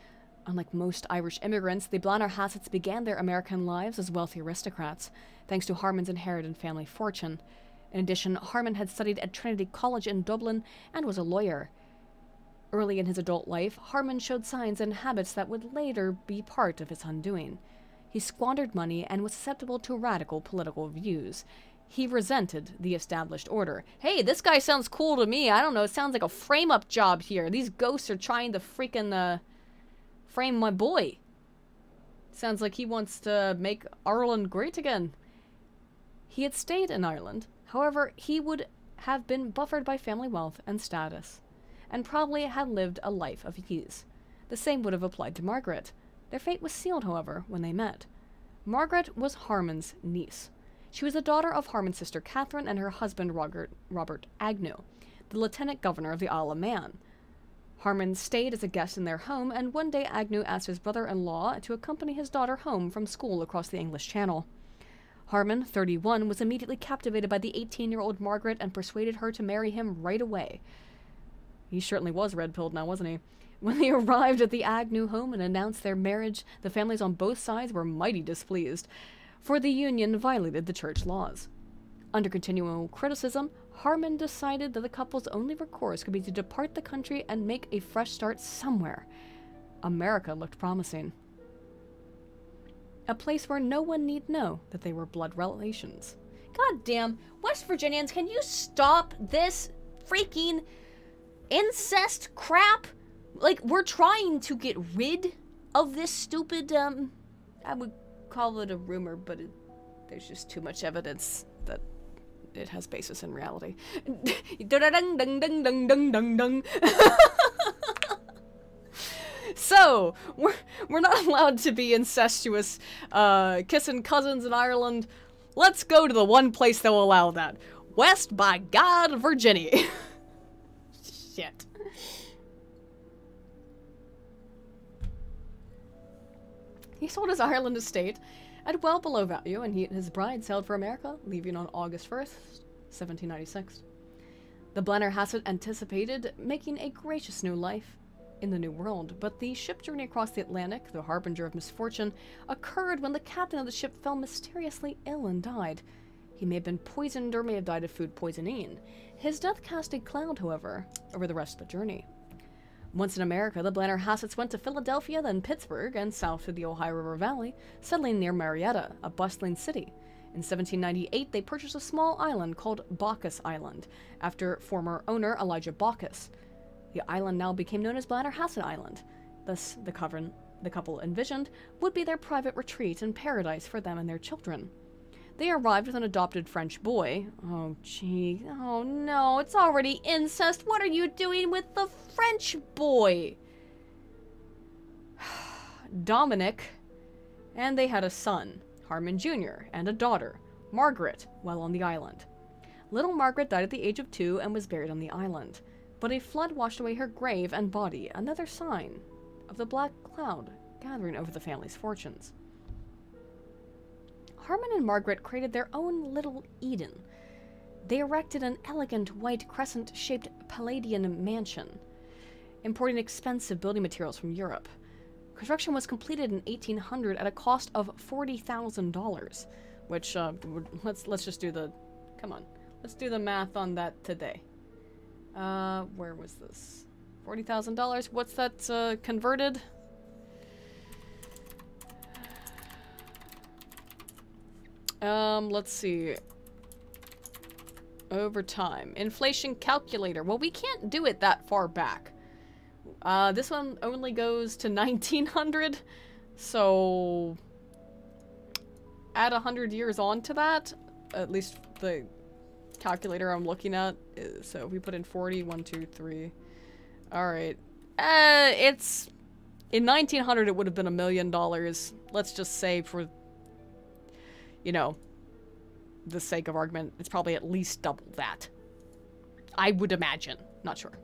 Unlike most Irish immigrants, the Blennerhassetts began their American lives as wealthy aristocrats, thanks to Harmon's inherited family fortune. In addition, Harmon had studied at Trinity College in Dublin and was a lawyer. Early in his adult life, Harmon showed signs and habits that would later be part of his undoing. He squandered money and was susceptible to radical political views. He resented the established order. Hey, this guy sounds cool to me. I don't know, it sounds like a frame-up job here. These ghosts are trying to freaking, frame my boy. Sounds like he wants to make Ireland great again. He had stayed in Ireland. However, he would have been buffered by family wealth and status, and probably had lived a life of ease. The same would have applied to Margaret. Their fate was sealed, however, when they met. Margaret was Harmon's niece. She was the daughter of Harmon's sister Catherine and her husband Robert Agnew, the lieutenant governor of the Isle of Man. Harmon stayed as a guest in their home, and one day Agnew asked his brother-in-law to accompany his daughter home from school across the English Channel. Harmon, 31, was immediately captivated by the 18-year-old Margaret and persuaded her to marry him right away. He certainly was red-pilled now, wasn't he? When they arrived at the Agnew home and announced their marriage, the families on both sides were mighty displeased, for the union violated the church laws. Under continual criticism, Harmon decided that the couple's only recourse could be to depart the country and make a fresh start somewhere. America looked promising. A place where no one need know that they were blood relations. God damn, West Virginians, can you stop this freaking incest crap? Like, we're trying to get rid of this stupid, I would call it a rumor, but there's just too much evidence that it has basis in reality. So, we're not allowed to be incestuous, kissing cousins in Ireland. Let's go to the one place that will allow that. West by God, Virginia. Shit. He sold his Ireland estate at well below value, and he and his bride sailed for America, leaving on August 1st, 1796. The Blennerhassett anticipated making a gracious new life in the New World, but the ship journey across the Atlantic, the harbinger of misfortune, occurred when the captain of the ship fell mysteriously ill and died. He may have been poisoned or may have died of food poisoning. His death cast a cloud, however, over the rest of the journey. Once in America, the Blennerhassetts went to Philadelphia, then Pittsburgh, and south to the Ohio River Valley, settling near Marietta, a bustling city. In 1798, they purchased a small island called Bacchus Island, after former owner Elijah Bacchus. The island now became known as Blennerhassett Island. Thus, the couple envisioned would be their private retreat and paradise for them and their children. They arrived with an adopted French boy. Oh, gee. Oh, no. It's already incest. What are you doing with the French boy? Dominic. And they had a son, Harmon Jr., and a daughter, Margaret, while on the island. Little Margaret died at the age of 2 and was buried on the island. But a flood washed away her grave and body, another sign of the black cloud gathering over the family's fortunes. Harmon and Margaret created their own little Eden. They erected an elegant white crescent-shaped Palladian mansion, importing expensive building materials from Europe. Construction was completed in 1800 at a cost of $40,000, which, let's just do the, come on, let's do the math on that today. Where was this? $40,000? What's that, converted? Let's see. Over time. Inflation calculator. Well, we can't do it that far back. This one only goes to 1900, so add 100 years on to that, at least the calculator I'm looking at. So if we put in 40, 1, 2, 3. Alright. It's... In 1900, it would have been $1 million. Let's just say for... You know, the sake of argument, it's probably at least double that. I would imagine. Not sure.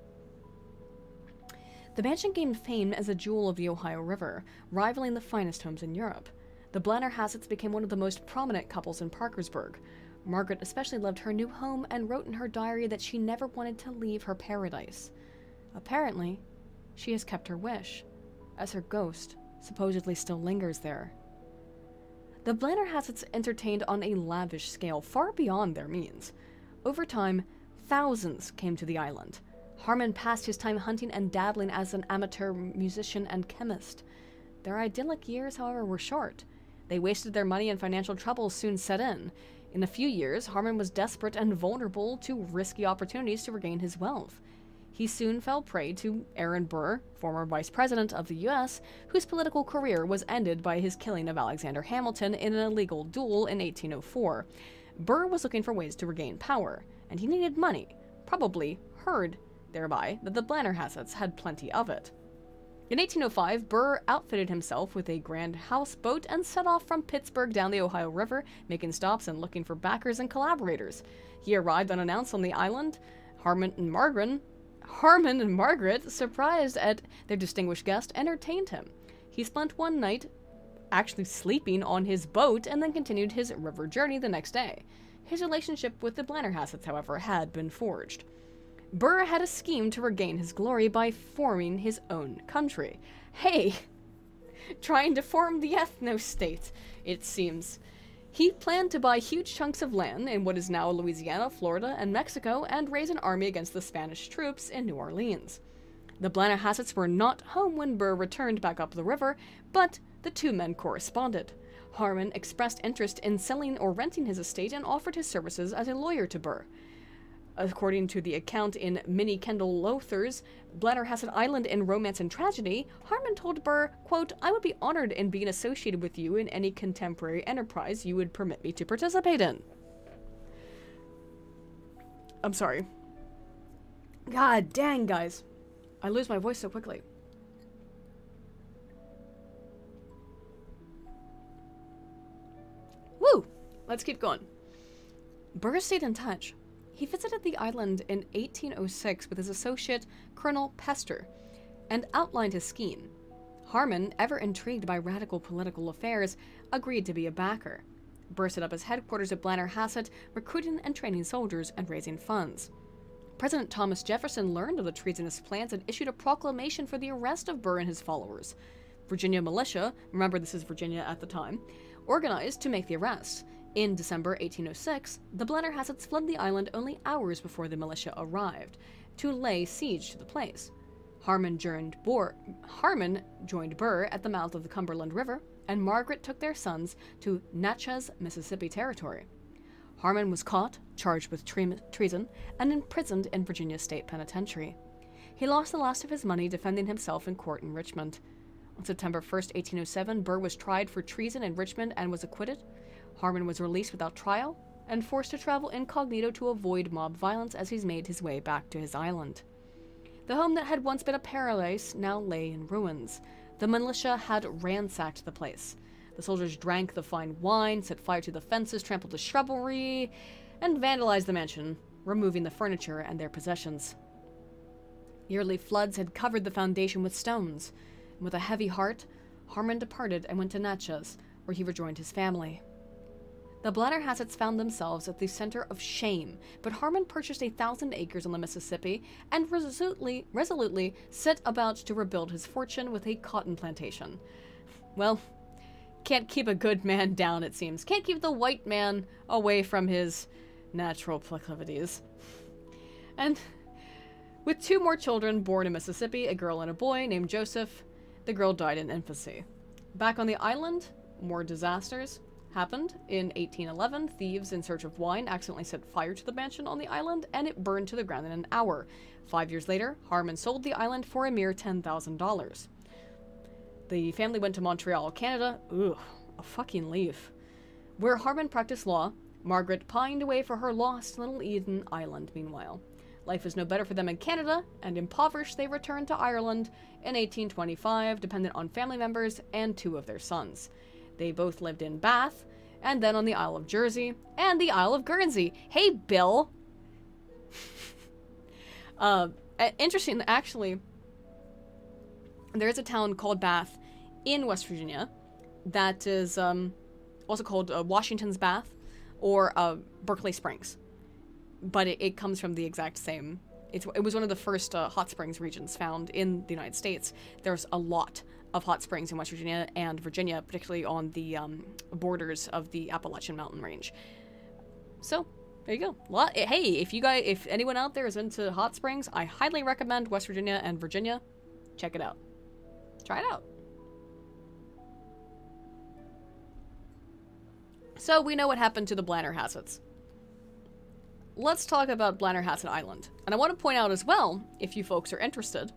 The mansion gained fame as a jewel of the Ohio River, rivaling the finest homes in Europe. The Blennerhassetts became one of the most prominent couples in Parkersburg. Margaret especially loved her new home and wrote in her diary that she never wanted to leave her paradise. Apparently, she has kept her wish, as her ghost supposedly still lingers there. The Blennerhassetts entertained on a lavish scale, far beyond their means. Over time, thousands came to the island. Harmon passed his time hunting and dabbling as an amateur musician and chemist. Their idyllic years, however, were short. They wasted their money and financial troubles soon set in. In a few years, Harmon was desperate and vulnerable to risky opportunities to regain his wealth. He soon fell prey to Aaron Burr, former vice president of the U.S., whose political career was ended by his killing of Alexander Hamilton in an illegal duel in 1804. Burr was looking for ways to regain power, and he needed money, probably heard, thereby, that the Blennerhassetts had plenty of it. In 1805, Burr outfitted himself with a grand houseboat and set off from Pittsburgh down the Ohio River, making stops and looking for backers and collaborators. He arrived unannounced on the island. Harmon and Margaret, surprised at their distinguished guest, entertained him. He spent one night actually sleeping on his boat and then continued his river journey the next day. His relationship with the Blennerhassetts, however, had been forged. Burr had a scheme to regain his glory by forming his own country. Hey! Trying to form the ethno-state, it seems. He planned to buy huge chunks of land in what is now Louisiana, Florida, and Mexico, and raise an army against the Spanish troops in New Orleans. The Blennerhassetts were not home when Burr returned back up the river, but the two men corresponded. Harmon expressed interest in selling or renting his estate and offered his services as a lawyer to Burr. According to the account in Minnie Kendall Lowther's Blennerhassett Island in Romance and Tragedy, Harmon told Burr, quote, "I would be honored in being associated with you in any contemporary enterprise you would permit me to participate in." I'm sorry. God dang, guys. I lose my voice so quickly. let's keep going. Burr stayed in touch. He visited the island in 1806 with his associate, Colonel Pester, and outlined his scheme. Harmon, ever intrigued by radical political affairs, agreed to be a backer. Burr set up his headquarters at Blennerhassett, recruiting and training soldiers and raising funds. President Thomas Jefferson learned of the treasonous plans and issued a proclamation for the arrest of Burr and his followers. Virginia militia, remember this is Virginia at the time, organized to make the arrests. In December 1806, the Blennerhassetts fled the island only hours before the militia arrived, to lay siege to the place. Harmon joined Burr at the mouth of the Cumberland River, and Margaret took their sons to Natchez, Mississippi Territory. Harmon was caught, charged with treason, and imprisoned in Virginia State Penitentiary. He lost the last of his money defending himself in court in Richmond. On September 1st, 1807, Burr was tried for treason in Richmond and was acquitted. Harmon was released without trial and forced to travel incognito to avoid mob violence as he made his way back to his island. The home that had once been a paradise now lay in ruins. The militia had ransacked the place. The soldiers drank the fine wine, set fire to the fences, trampled the shrubbery, and vandalized the mansion, removing the furniture and their possessions. Yearly floods had covered the foundation with stones, and with a heavy heart, Harmon departed and went to Natchez, where he rejoined his family. The Blennerhassetts found themselves at the center of shame, but Harmon purchased 1,000 acres on the Mississippi and resolutely set about to rebuild his fortune with a cotton plantation. Well, can't keep a good man down, it seems. Can't keep the white man away from his natural proclivities. And with 2 more children born in Mississippi, a girl and a boy named Joseph, the girl died in infancy. Back on the island, more disasters happened. In 1811, thieves in search of wine accidentally set fire to the mansion on the island, and it burned to the ground in an hour. 5 years later, Harmon sold the island for a mere $10,000. The family went to Montreal, Canada. Ugh, a fucking leaf. Where Harmon practiced law, Margaret pined away for her lost little Eden Island meanwhile. Life was no better for them in Canada, and impoverished they returned to Ireland in 1825, dependent on family members and 2 of their sons. They both lived in Bath, and then on the Isle of Jersey, and the Isle of Guernsey. Hey, Bill! Interesting, actually, there is a town called Bath in West Virginia that is also called Washington's Bath, or Berkeley Springs. But it comes from the exact same... It was one of the first hot springs regions found in the United States. There's a lot of hot springs in West Virginia and Virginia, particularly on the borders of the Appalachian mountain range. So, there you go. Hey, if anyone out there is into hot springs, I highly recommend West Virginia and Virginia. Check it out. Try it out. So, we know what happened to the Blennerhassetts. Let's talk about Blennerhassett Island. And I want to point out as well, if you folks are interested,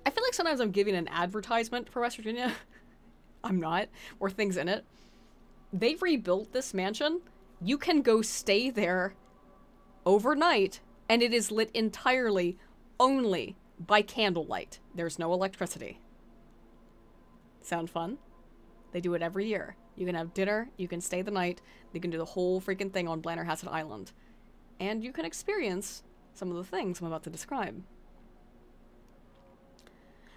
I feel like sometimes I'm giving an advertisement for West Virginia. I'm not. Or things in it. They rebuilt this mansion. You can go stay there overnight, and it is lit entirely only by candlelight. There's no electricity. Sound fun? They do it every year. You can have dinner, you can stay the night, you can do the whole freaking thing on Blennerhassett Island. And you can experience some of the things I'm about to describe.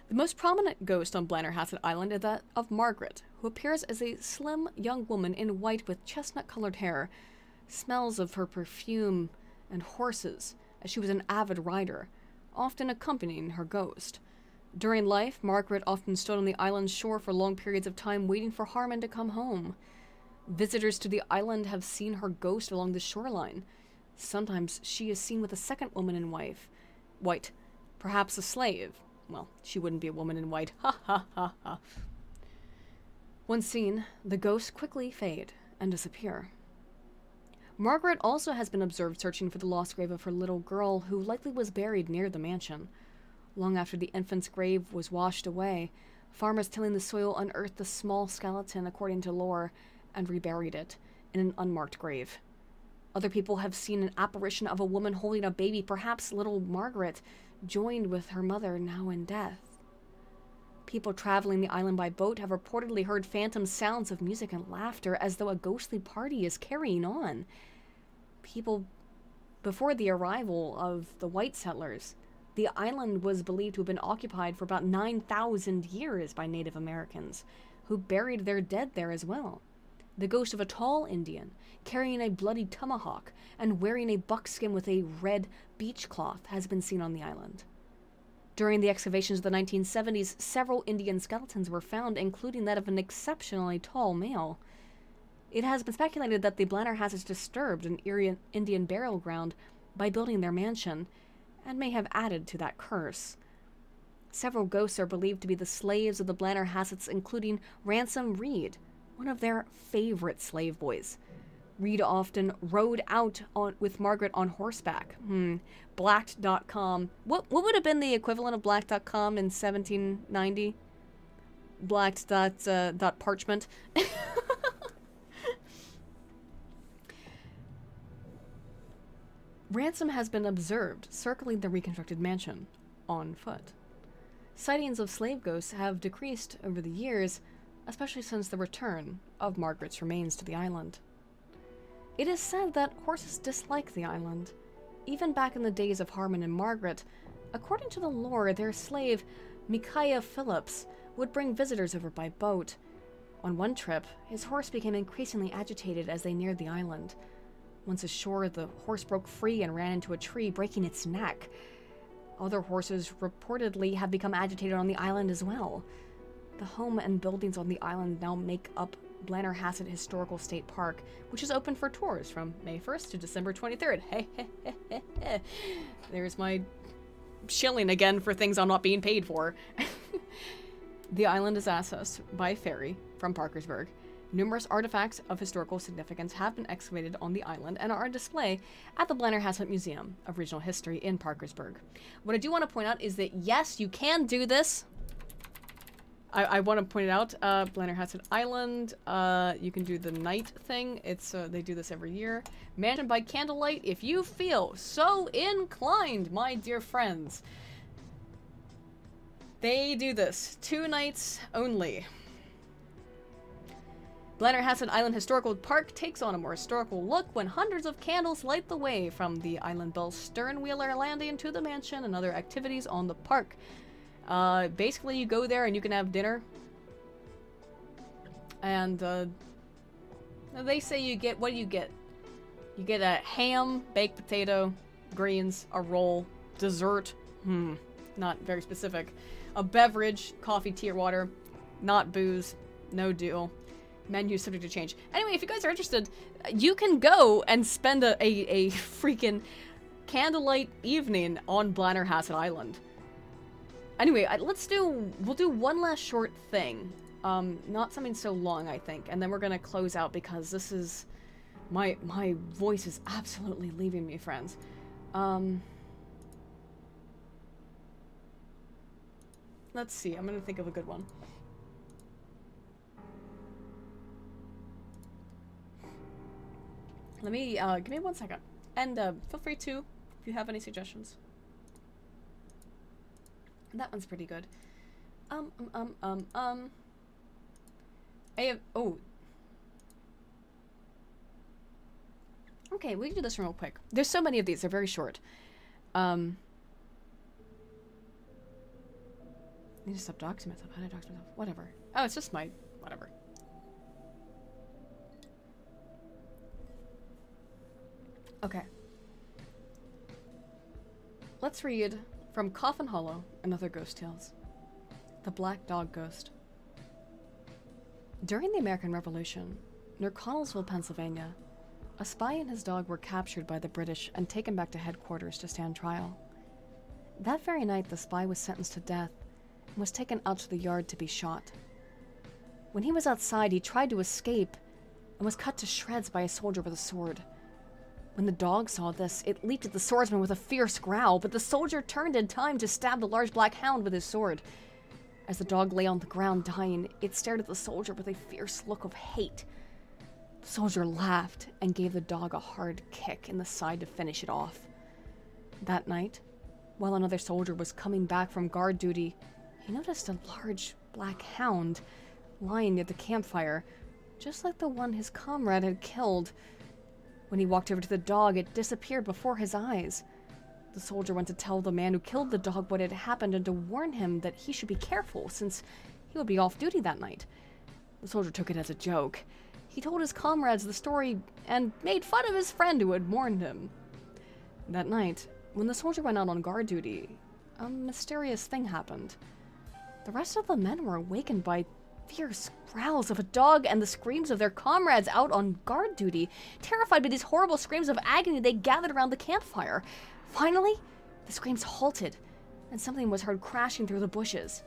The most prominent ghost on Blennerhassett Island is that of Margaret, who appears as a slim young woman in white with chestnut-colored hair, smells of her perfume and horses, as she was an avid rider, often accompanying her ghost. During life, Margaret often stood on the island's shore for long periods of time waiting for Harmon to come home. Visitors to the island have seen her ghost along the shoreline. Sometimes she is seen with a second woman in white, perhaps a slave. Well, she wouldn't be a woman in white. Ha ha ha ha. Once seen, the ghosts quickly fade and disappear. Margaret also has been observed searching for the lost grave of her little girl, who likely was buried near the mansion. Long after the infant's grave was washed away, farmers tilling the soil unearthed the small skeleton according to lore and reburied it in an unmarked grave. Other people have seen an apparition of a woman holding a baby, perhaps little Margaret, joined with her mother now in death. People traveling the island by boat have reportedly heard phantom sounds of music and laughter as though a ghostly party is carrying on. Before the arrival of the white settlers, the island was believed to have been occupied for about 9,000 years by Native Americans, who buried their dead there as well. The ghost of a tall Indian, carrying a bloody tomahawk and wearing a buckskin with a red beach cloth, has been seen on the island. During the excavations of the 1970s, several Indian skeletons were found, including that of an exceptionally tall male. It has been speculated that the Blennerhassett disturbed an Indian burial ground by building their mansion, and may have added to that curse. Several ghosts are believed to be the slaves of the Blennerhassetts, including Ransom Reed, one of their favorite slave boys. Reed often rode out with Margaret on horseback. Blacked.com. What would have been the equivalent of Blacked.com in 1790? Blacked.parchment. Ransom has been observed circling the reconstructed mansion on foot. Sightings of slave ghosts have decreased over the years, especially since the return of Margaret's remains to the island. It is said that horses dislike the island. Even back in the days of Harmon and Margaret, according to the lore, their slave, Micaiah Phillips, would bring visitors over by boat. On one trip, his horse became increasingly agitated as they neared the island. Once ashore, the horse broke free and ran into a tree, breaking its neck. Other horses reportedly have become agitated on the island as well. The home and buildings on the island now make up Blennerhassett Historical State Park, which is open for tours from May 1st to December 23rd. There's my shilling again for things I'm not being paid for. The island is accessed by ferry from Parkersburg. Numerous artifacts of historical significance have been excavated on the island and are on display at the Blennerhassett Museum of Regional History in Parkersburg. What I do want to point out is that, yes, you can do this. I want to point it out, Blennerhassett Island, you can do the night thing. It's, they do this every year. Mansion by candlelight, if you feel so inclined, my dear friends. They do this. 2 nights only. Blennerhassett Island Historical Park takes on a more historical look when hundreds of candles light the way from the Island Bell's sternwheeler landing to the mansion and other activities on the park. Basically, you go there and you can have dinner. And, they say you get, what do you get? You get a ham, baked potato, greens, a roll, dessert. Not very specific. A beverage, coffee, tea, or water. Not booze. No deal. Menu subject to change. Anyway, if you guys are interested, you can go and spend a freaking candlelight evening on Blennerhassett Island. Anyway, we'll do one last short thing. Not something so long, I think. And then we're gonna close out because this is... My voice is absolutely leaving me, friends. Let's see, I'm gonna think of a good one. Let me, give me 1 second. And, feel free to, if you have any suggestions. That one's pretty good. I have, oh. Okay, we can do this real quick. There's so many of these, they're very short. I need to stop doxing myself. How did I dox myself? Whatever. Oh, it's just my, whatever. Okay. Let's read from Coffin Hollow and Other Ghost Tales. The Black Dog Ghost. During the American Revolution, near Connellsville, Pennsylvania, a spy and his dog were captured by the British and taken back to headquarters to stand trial. That very night, the spy was sentenced to death and was taken out to the yard to be shot. When he was outside, he tried to escape and was cut to shreds by a soldier with a sword. When the dog saw this, it leaped at the swordsman with a fierce growl, but the soldier turned in time to stab the large black hound with his sword. As the dog lay on the ground dying, it stared at the soldier with a fierce look of hate. The soldier laughed and gave the dog a hard kick in the side to finish it off. That night, while another soldier was coming back from guard duty, he noticed a large black hound lying near the campfire, just like the one his comrade had killed. When he walked over to the dog, it disappeared before his eyes. The soldier went to tell the man who killed the dog what had happened and to warn him that he should be careful since he would be off duty that night. The soldier took it as a joke. He told his comrades the story and made fun of his friend who had warned him. That night, when the soldier went out on guard duty, a mysterious thing happened. The rest of the men were awakened by fierce growls of a dog and the screams of their comrades out on guard duty. Terrified by these horrible screams of agony, they gathered around the campfire. Finally, the screams halted, and something was heard crashing through the bushes.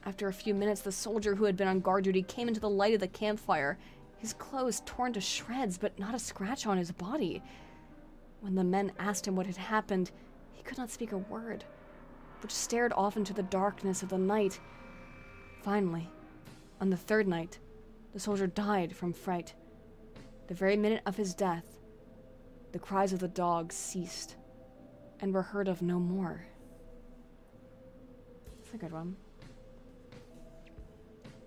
After a few minutes, the soldier who had been on guard duty came into the light of the campfire, his clothes torn to shreds, but not a scratch on his body. When the men asked him what had happened, he could not speak a word, but stared off into the darkness of the night. Finally, on the third night, the soldier died from fright. The very minute of his death, the cries of the dog ceased and were heard of no more. That's a good one.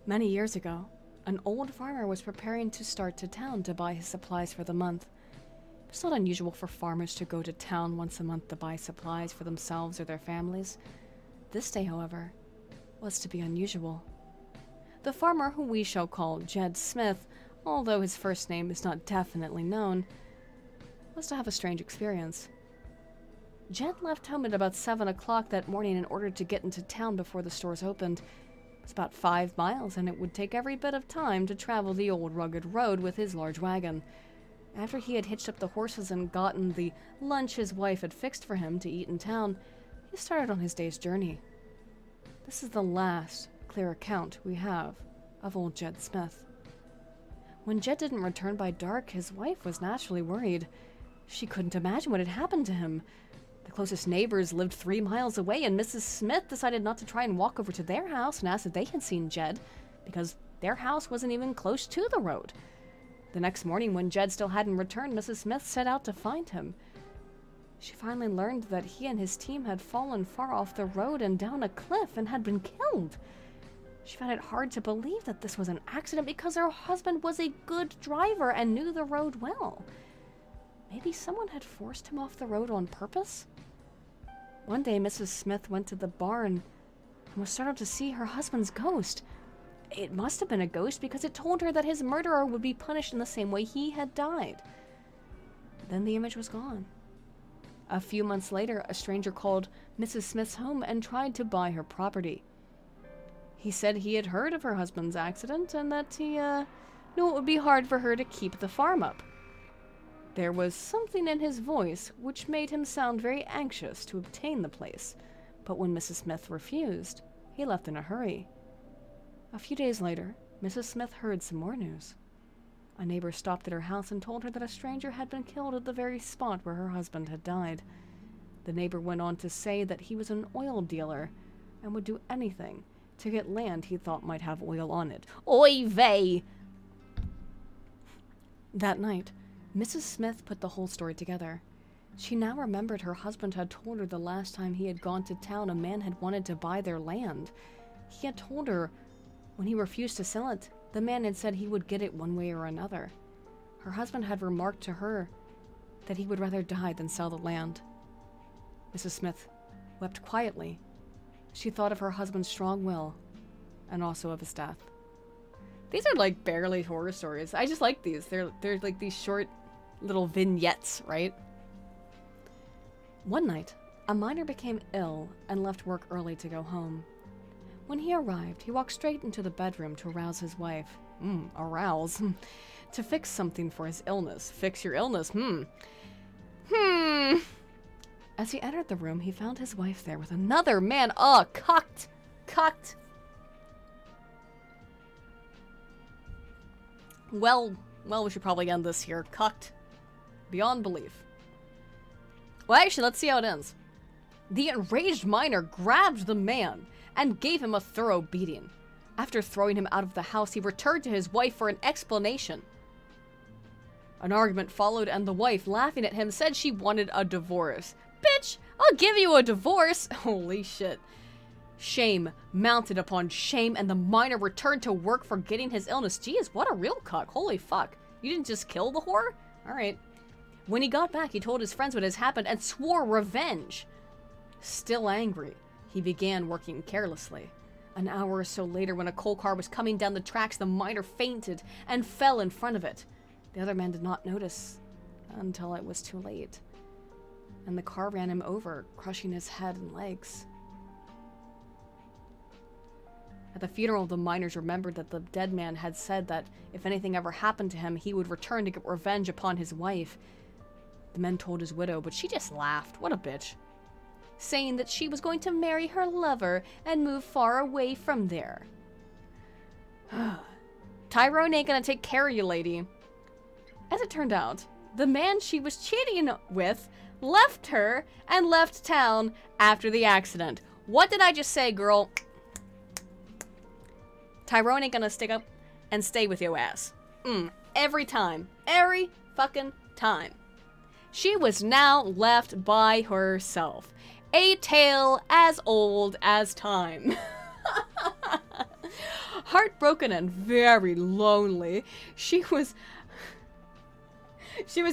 Many years ago, an old farmer was preparing to start to town to buy his supplies for the month. It's not unusual for farmers to go to town once a month to buy supplies for themselves or their families. This day, however, was to be unusual. The farmer, who we shall call Jed Smith, although his first name is not definitely known, was to have a strange experience. Jed left home at about 7 o'clock that morning in order to get into town before the stores opened. It was about 5 miles, and it would take every bit of time to travel the old rugged road with his large wagon. After he had hitched up the horses and gotten the lunch his wife had fixed for him to eat in town, he started on his day's journey. This is the last clear account we have of old Jed Smith. When Jed didn't return by dark, his wife was naturally worried. She couldn't imagine what had happened to him. The closest neighbors lived 3 miles away, and Mrs. Smith decided not to try and walk over to their house and ask if they had seen Jed, because their house wasn't even close to the road. The next morning, when Jed still hadn't returned, Mrs. Smith set out to find him. She finally learned that he and his team had fallen far off the road and down a cliff and had been killed. She found it hard to believe that this was an accident because her husband was a good driver and knew the road well. Maybe someone had forced him off the road on purpose? One day, Mrs. Smith went to the barn and was startled to see her husband's ghost. It must have been a ghost because it told her that his murderer would be punished in the same way he had died. Then the image was gone. A few months later, a stranger called Mrs. Smith's home and tried to buy her property. He said he had heard of her husband's accident and that he knew it would be hard for her to keep the farm up. There was something in his voice which made him sound very anxious to obtain the place, but when Mrs. Smith refused, he left in a hurry. A few days later, Mrs. Smith heard some more news. A neighbor stopped at her house and told her that a stranger had been killed at the very spot where her husband had died. The neighbor went on to say that he was an oil dealer and would do anything to get land he thought might have oil on it. Oy vey! That night, Mrs. Smith put the whole story together. She now remembered her husband had told her the last time he had gone to town a man had wanted to buy their land. He had told her when he refused to sell it, the man had said he would get it one way or another. Her husband had remarked to her that he would rather die than sell the land. Mrs. Smith wept quietly. She thought of her husband's strong will and also of his death. These are like barely horror stories. I just like these. They're like these short little vignettes, right? One night, a miner became ill and left work early to go home. When he arrived, he walked straight into the bedroom to arouse his wife. Arouse. To fix something for his illness. Fix your illness, As he entered the room, he found his wife there with another man. Cocked. Well, we should probably end this here. Cocked. Beyond belief. Well, actually, let's see how it ends. The enraged miner grabbed the man and gave him a thorough beating. After throwing him out of the house, he returned to his wife for an explanation. An argument followed, and the wife, laughing at him, said she wanted a divorce. Bitch, I'll give you a divorce! Holy shit. Shame mounted upon shame, and the miner returned to work forgetting his illness. Jeez, what a real cuck. Holy fuck. You didn't just kill the whore? Alright. When he got back, he told his friends what has happened and swore revenge. Still angry, he began working carelessly. An hour or so later, when a coal car was coming down the tracks, the miner fainted and fell in front of it. The other men did not notice until it was too late, and the car ran him over, crushing his head and legs. At the funeral, the miners remembered that the dead man had said that if anything ever happened to him, he would return to get revenge upon his wife. The men told his widow, but she just laughed. What a bitch. Saying that she was going to marry her lover and move far away from there. Tyrone ain't gonna take care of you, lady. As it turned out, the man she was cheating with left her and left town after the accident. What did I just say, girl? Tyrone ain't gonna stick up and stay with your ass. Every time. Every fucking time. She was now left by herself. A tale as old as time. Heartbroken and very lonely, she was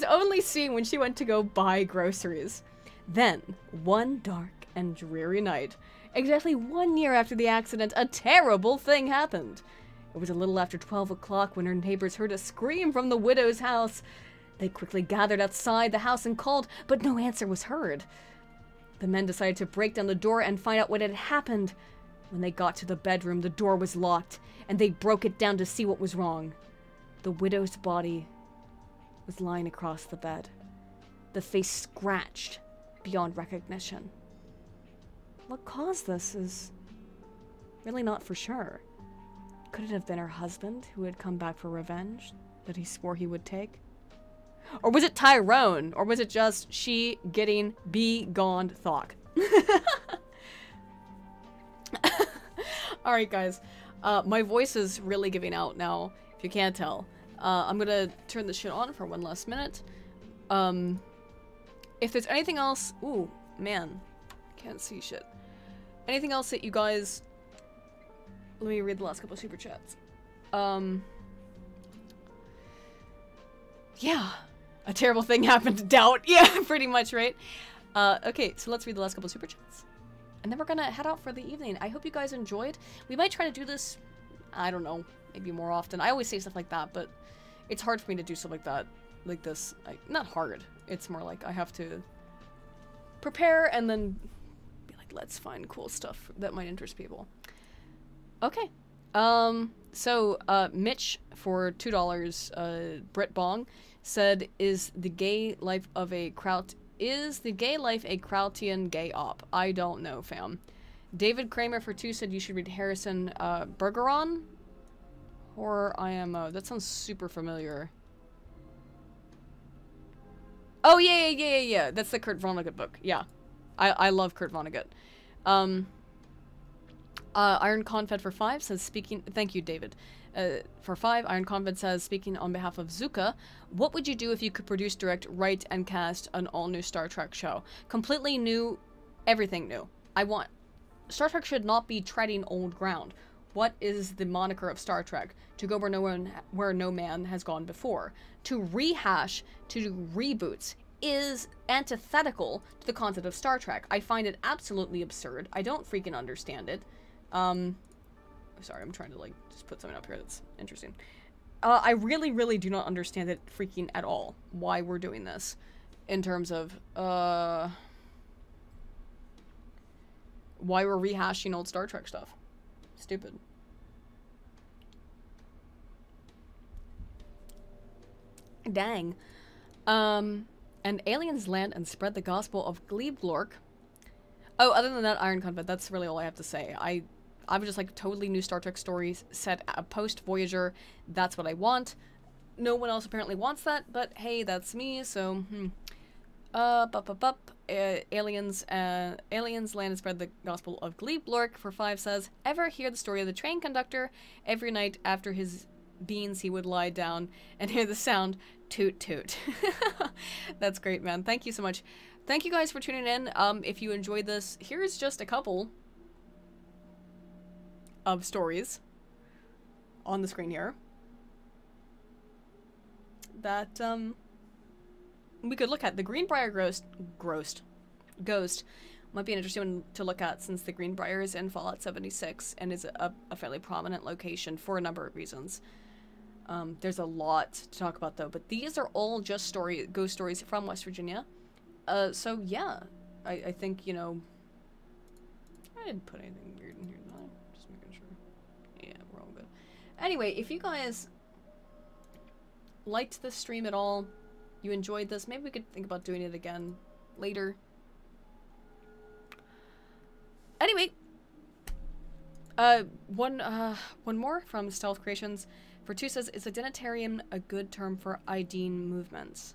only seen when she went to go buy groceries. Then, one dark and dreary night, exactly 1 year after the accident, a terrible thing happened. It was a little after 12 o'clock when her neighbors heard a scream from the widow's house. They quickly gathered outside the house and called, but no answer was heard. The men decided to break down the door and find out what had happened. When they got to the bedroom, the door was locked, and they broke it down to see what was wrong. The widow's body was lying across the bed, the face scratched beyond recognition. What caused this is really not for sure. Could it have been her husband who had come back for revenge that he swore he would take? Or was it Tyrone? Or was it just she getting be-gone thought? Alright, guys. My voice is really giving out now, if you can't tell. I'm gonna turn this shit on for one last minute. If there's anything else... Ooh, man. Can't see shit. Anything else that you guys... Let me read the last couple of super chats. Yeah. A terrible thing happened to Doubt. Yeah, pretty much, right? Okay, so let's read the last couple of super chats. And then we're gonna head out for the evening. I hope you guys enjoyed. We might try to do this, I don't know, maybe more often. I always say stuff like that, but it's hard for me to do stuff like that. Like this. Not hard. It's more like I have to prepare and then be like, let's find cool stuff that might interest people. Okay. So, Mitch, for $2, Brit Bong, said, is the gay life a Krautian gay op? I don't know, fam. David Kramer for 2 said you should read Harrison, Bergeron? Horror IMO. That sounds super familiar. Oh, yeah. That's the Kurt Vonnegut book. Yeah. I love Kurt Vonnegut. Iron Confed for 5 says, speaking... Thank you, David. For 5, Iron Confed says, speaking on behalf of Zuka, what would you do if you could produce, direct, write, and cast an all-new Star Trek show? Completely new, everything new. Star Trek should not be treading old ground. What is the moniker of Star Trek? To go where no man has gone before. To rehash, to do reboots, is antithetical to the concept of Star Trek. I find it absolutely absurd. I don't freaking understand it. Sorry, I'm trying to, like, just put something up here that's interesting. I really, really do not understand it freaking at all, why we're doing this. In terms of, why we're rehashing old Star Trek stuff. Stupid. Dang. And aliens land and spread the gospel of Gleebglork. Oh, other than that, Iron Confed, that's really all I have to say. I was just like totally new Star Trek stories set post Voyager. That's what I want. No one else apparently wants that, but hey, that's me. So, aliens land and spread the gospel of Gleebglork for 5 says, ever hear the story of the train conductor? Every night after his beans, he would lie down and hear the sound toot toot. That's great, man. Thank you so much. Thank you guys for tuning in. If you enjoyed this, here's just a couple of stories on the screen here that we could look at. The Greenbrier Ghost might be an interesting one to look at, since the Greenbrier is in Fallout 76 and is a fairly prominent location for a number of reasons. There's a lot to talk about though, but these are all just ghost stories from West Virginia. So yeah, I think, you know, I didn't put anything weird in here, did I? Just making sure. Yeah, we're all good. Anyway, if you guys liked this stream at all, you enjoyed this, maybe we could think about doing it again later. Anyway, one more from Stealth Creations. Vertu says, is identitarian a good term for IDing movements?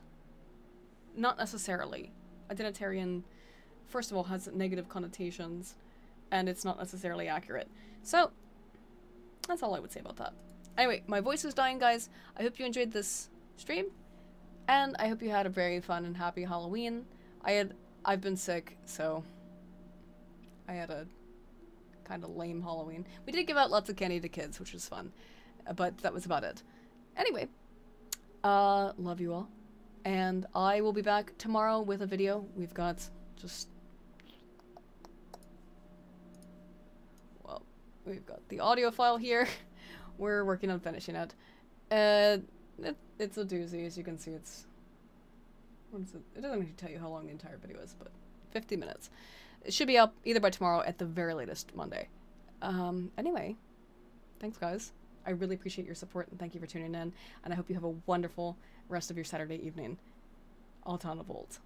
Not necessarily. Identitarian, first of all, has negative connotations, and it's not necessarily accurate. So, that's all I would say about that. Anyway, my voice is dying, guys. I hope you enjoyed this stream, and I hope you had a very fun and happy Halloween. I've been sick, so I had a kind of lame Halloween. We did give out lots of candy to kids, which was fun, but that was about it. Anyway, love you all, and I will be back tomorrow with a video. We've got just, well, we've got the audio file here. We're working on finishing it. It's a doozy, as you can see. It's, what is it? It doesn't actually tell you how long the entire video is, but 50 minutes. It should be up either by tomorrow, at the very latest Monday. Anyway, thanks guys. I really appreciate your support, and thank you for tuning in, and I hope you have a wonderful rest of your Saturday evening. Altana Volt.